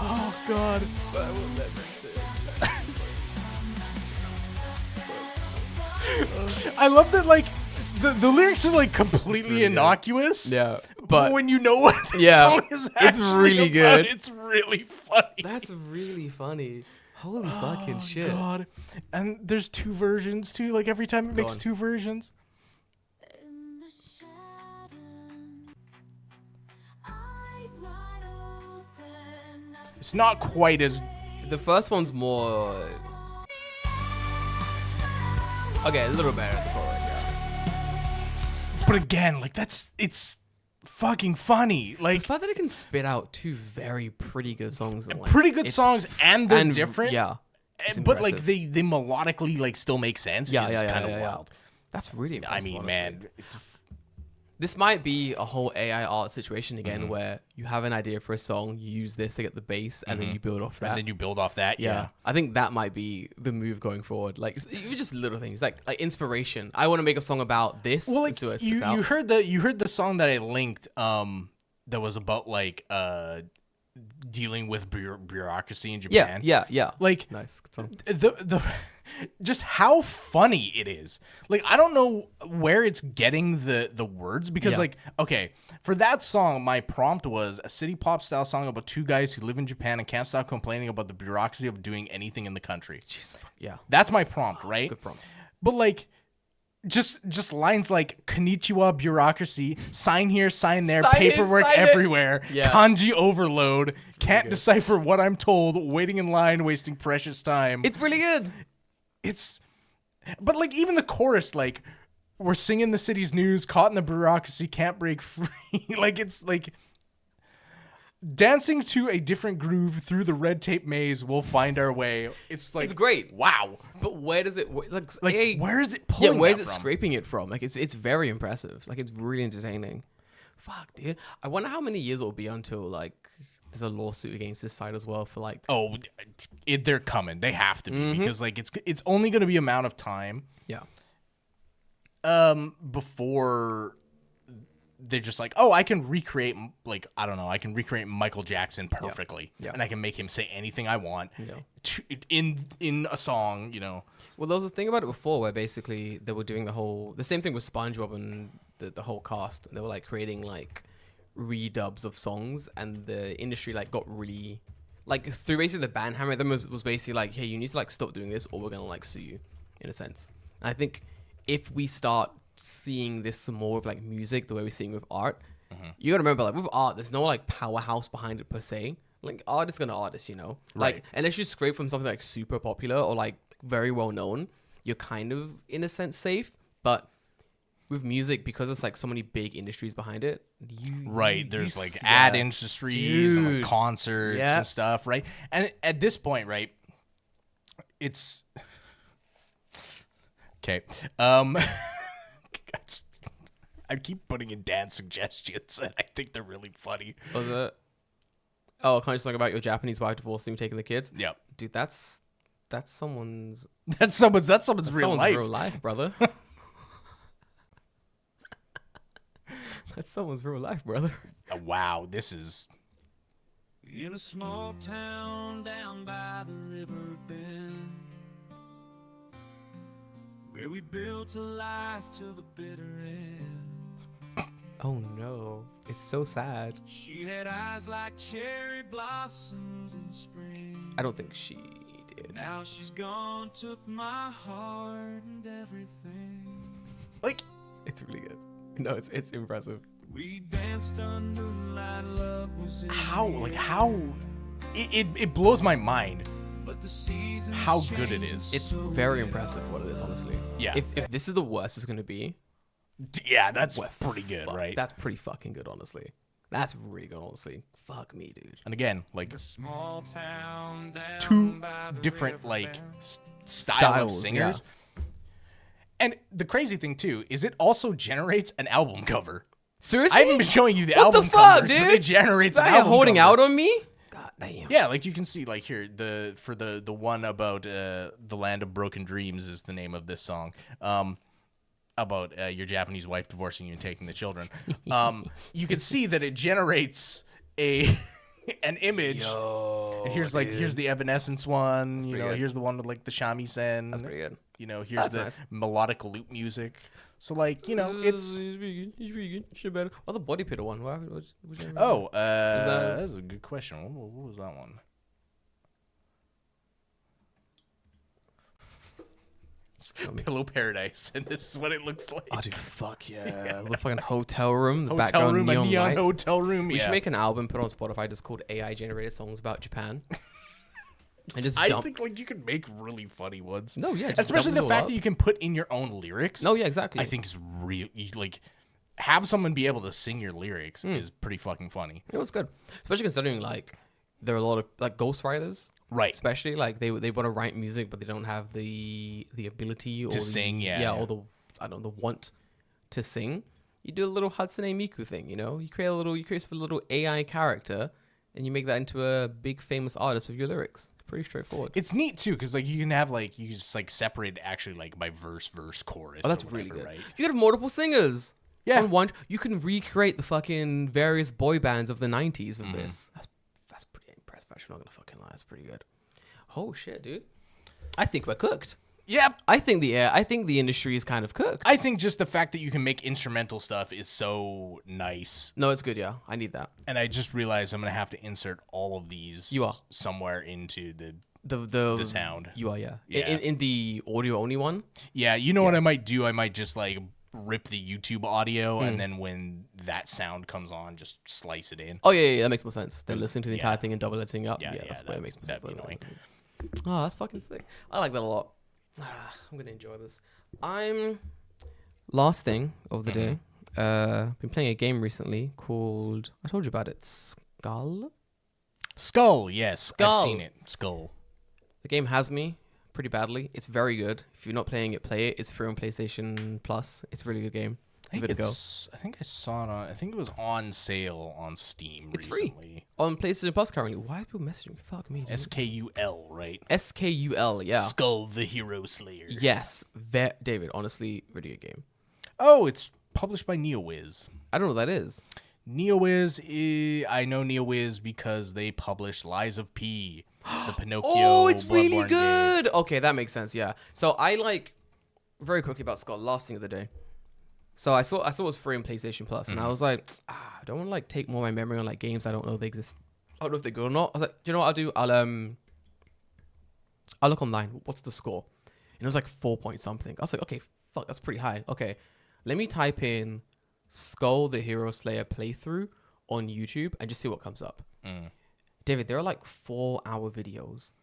Oh, God. I love that, like, the lyrics are, like, completely really good. innocuous. Yeah, But when you know what the Yeah, song is it's actually really about, good. it's really funny. that's really funny. Holy fucking shit. God. And there's two versions, too. Like, every time it makes on. two versions. It's not quite as... The first one's more... Okay, a little better at the chorus, yeah. But again, like, it's fucking funny. The Like, fact that it can spit out two very pretty good songs. And, like, pretty good it's songs, and they're different. Yeah. It's But, like, impressive. they melodically, like, still make sense. Yeah, It's yeah, kind of yeah. wild. That's really impressive, I mean, honestly. man, it's... This might be a whole AI art situation again, where you have an idea for a song, you use this to get the bass, and then you build off that. And then you build off that, yeah. I think that might be the move going forward. Like, even just little things, like inspiration. I want to make a song about this. Well, like, and see what it you spits out. heard the song that I linked that was about, like, dealing with bureaucracy in Japan. Yeah. Like Nice. Good song. the just how funny it is. Like I don't know where it's getting the words because like okay, for that song my prompt was a city pop style song about two guys who live in Japan and can't stop complaining about the bureaucracy of doing anything in the country. Jeez, yeah. That's my prompt, right? Good prompt. But like just lines like konnichiwa bureaucracy, sign here, sign there, Sign it, paperwork sign it. everywhere, Yeah. kanji overload, can't good. decipher what I'm told, waiting in line, wasting precious time. It's really good. But like even the chorus, like we're singing the city's news, caught in the bureaucracy, can't break free. Like it's like dancing to a different groove through the red tape maze, we'll find our way. It's like It's great. Wow. But where does it Like A, where is it pulling? where's that it from? scraping it from? Like it's very impressive. Like it's really entertaining. Fuck, dude. I wonder how many years it'll be until like there's a lawsuit against this site as well for like Oh, they're coming. They have to be because like it's only going to be a amount of time. yeah. Before they're just like, oh, I can recreate like I don't know, I can recreate Michael Jackson perfectly, Yeah. and I can make him say anything I want Yeah. in a song, you know. Well, there was a thing about it before where basically they were doing the same thing with SpongeBob and the whole cast. They were like creating like redubs of songs, and the industry like got really like through basically the ban hammer. Them was basically like, hey, you need to like stop doing this, or we're gonna like sue you, in a sense. And I think if we start seeing this some more with like music, the way we're seeing with art, you gotta remember like with art, there's no like powerhouse behind it per se. Like artist gonna artist, you know, like Right. unless you scrape from something like super popular or like very well known, you're kind of in a sense safe. But with music, because it's like so many big industries behind it, There's like ad industries and like Dude. concerts Yeah. and stuff, right? And at this point, right, it's okay. I keep putting in dance suggestions, and I think they're really funny. Was it? Oh, can't you talk about your Japanese wife divorcing you, taking the kids? Yep, Dude, that's someone's that's someone's real someone's life. real life, brother. That's someone's real life, brother. Wow, this is In a small town down by the river bend, where we built a life to the bitter end. Oh no, it's so sad. She had eyes like cherry blossoms in spring. I don't think she did. Now she's gone, took my heart and everything. like It's really good. No, it's impressive. We danced under moonlight, love was in how the like air. how it blows my mind But the seasons how good it change, is. It's so very yeah. impressive what it is, honestly. Yeah. If this is the worst it's gonna be, Yeah, that's pretty good, fuck, right? that's pretty fucking good, honestly. That's really good, honestly. Fuck me, dude. And again, like A small town down two by the different river like bend. style of Styles, singers. And the crazy thing too is it also generates an album cover. Seriously? I haven't been showing you the What the album fuck, covers, but dude? it generates an Are you album holding cover. out on me? God damn. Yeah, like you can see, like here, the one about the land of broken dreams is the name of this song. About your Japanese wife divorcing you and taking the children. You can see that it generates an image. Yo, And here's here's the Evanescence one. You pretty know, good. here's the one with like the shamisen. That's pretty good. You know, here's That's the nice. melodic loop music. So like, you know, it's He's pretty good. He's pretty good. Shit better. Oh, the body pitter one. What's that is a good question. What was that one? Pillow Paradise, and this is what it looks like. Oh, dude, fuck yeah. The fucking hotel room. The Hotel background room, a neon neon lights. hotel room. We yeah. should make an album, put it on Spotify, just called AI generated songs about Japan. And just I dump. think like you could make really funny ones. No, yeah, just especially dump the it all fact up. that you can put in your own lyrics. No, yeah, exactly. I think is really like have someone be able to sing your lyrics Hmm. is pretty fucking funny. it was good, especially considering like there are a lot of like ghostwriters, Right. especially like they want to write music, but they don't have the ability or sing, yeah, yeah, or the the want to sing. You do a little Hatsune Miku thing, you know. You create a little AI character, and you make that into a big famous artist with your lyrics. Pretty straightforward. It's neat too because like you can have like you just like separate actually like by verse chorus. Oh, that's or really whatever, good. right? You could have multiple singers. Yeah. On one, you can recreate the fucking various boy bands of the 90s with this. That's I'm not gonna fucking lie. It's pretty good. Oh shit, dude. I think we're cooked. Yep. I think the industry is kind of cooked. I think just the fact that you can make instrumental stuff is so nice. No, it's good. Yeah, I need that. And I just realized I'm gonna have to insert all of these. You are somewhere into the sound. You are, yeah. Yeah. In the audio only one. Yeah, you know what I might do? I might just like rip the YouTube audio, and then when that sound comes on, just slice it in. Oh yeah, that makes more sense. Then listen to the entire thing and double editing up. Yeah, That's why it makes more sense. that'd be annoying. Oh, that's fucking sick. I like that a lot. I'm gonna enjoy this. Last thing of the day. Been playing a game recently called, I told you about it, Skull, yes. Skull. I've seen it. Skull. The game has me pretty badly. It's very good. If you're not playing it, play it. It's free on PlayStation Plus. It's a really good game. Give it a go. I think I saw it on. I think it was on sale on Steam. It's recently. free on PlayStation Plus currently. Why are people messaging me? Fuck me. Dude. SKUL, right? SKUL, yeah. Skull the Hero Slayer. Yes, David. Honestly, really good game. Oh, it's published by NeoWiz. I don't know what that is. NeoWiz, I know NeoWiz because they published Lies of P, the Pinocchio. Oh, it's really Bloodborne good. game. Okay, that makes sense. Yeah. So I like very quickly about Skull. Last thing of the day. So I saw it was free on PlayStation Plus, and I was like, I don't want to like take more of my memory on like games I don't know they exist. I don't know if they're good or not. I was like, do you know what I'll do? I'll look online. What's the score? And it was like 4 point something. I was like, okay, fuck, that's pretty high. Okay, let me type in Skull the Hero Slayer playthrough on YouTube and just see what comes up. David, there are like 4-hour videos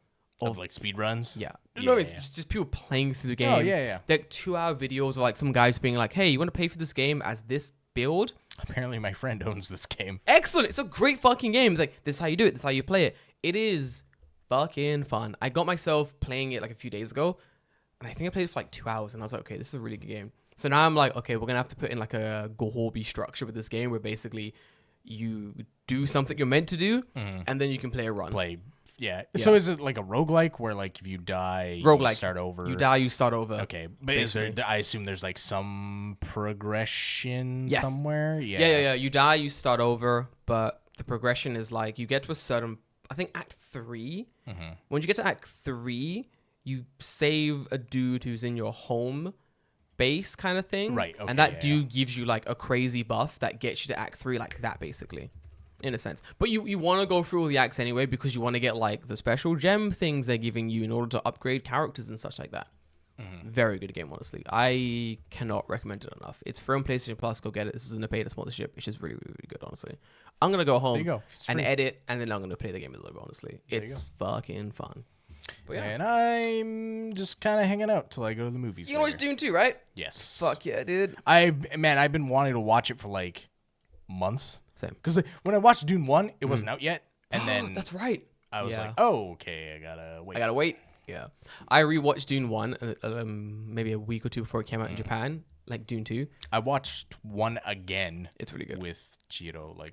Of like speedruns? Yeah. Yeah, No, it's yeah. just people playing through the game. Oh, yeah. They're 2-hour videos of like some guys being like, hey, you want to pay for this game as this build? Apparently my friend owns this game. Excellent. It's a great fucking game. It's like, this is how you do it. This is how you play it. It is fucking fun. I got myself playing it like a few days ago, and I think I played it for like 2 hours, and I was like, okay, this is a really good game. So now I'm like, okay, we're going to have to put in like a Gohorby structure with this game where basically you do something you're meant to do, and then you can play a run. Yeah. So is it like a roguelike where like if you die, Roguelike. you start over? You die, you start over. Okay. But is there, I assume there's like some progression Yes. somewhere? Yeah. You die, you start over, but the progression is like you get to a certain, I think Act 3. When you get to Act 3, you save a dude who's in your home base kind of thing. Right. Okay, and that dude gives you like a crazy buff that gets you to Act 3 like that basically. In a sense. But you want to go through all the acts anyway because you want to get like the special gem things they're giving you in order to upgrade characters and such like that. Very good game, honestly. I cannot recommend it enough. It's free on PlayStation Plus. Go get it. This isn't a paid sponsorship. It's just really, really, really good, honestly. I'm going to go home There you go. and edit, and then I'm going to play the game a little bit, honestly. It's fucking fun. But yeah. And I'm just kind of hanging out till I go to the movies. You can watch Dune 2, right? Yes. Fuck yeah, dude. I've been wanting to watch it for like months. Same. Because when I watched Dune 1, it wasn't out yet. And then That's right. I was Yeah. like, oh, okay, I gotta wait. I gotta wait. Yeah. I rewatched Dune 1 maybe a week or two before it came out in Japan, like Dune 2. I watched 1 again. It's really good. With Chiro like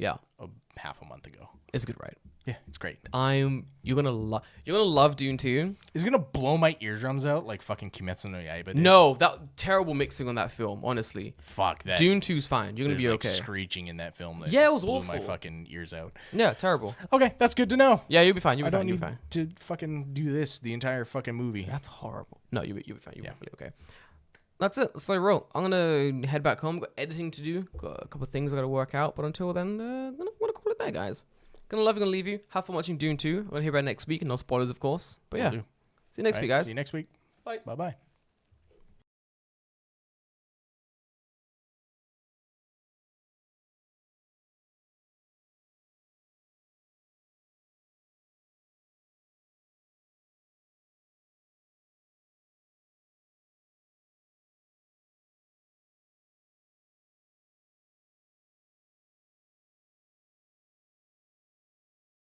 half a month ago. It's a good ride. Yeah, it's great. You're gonna love Dune 2. Is it gonna blow my eardrums out like fucking Kimetsu no Yaiba did? No, that terrible mixing on that film, honestly. Fuck that. Dune 2's fine. You're gonna be like okay. Screeching in that film. That Yeah, it was blew awful. my fucking ears out. Yeah, terrible. Okay, that's good to know. Yeah, you'll be fine. You'll I be don't fine. You'll need be fine. to fucking do this the entire fucking movie. That's horrible. No, you'll be fine. You'll be really okay. That's it. That's what I wrote. I'm gonna head back home. Got editing to do. Got a couple of things I gotta work out. But until then, I'm gonna call it there, guys. Gonna love you, gonna leave you. Have fun watching Dune 2. I'm gonna hear about it next week. No spoilers, of course. But yeah. See you next week, guys. See you next week. Bye. Bye-bye.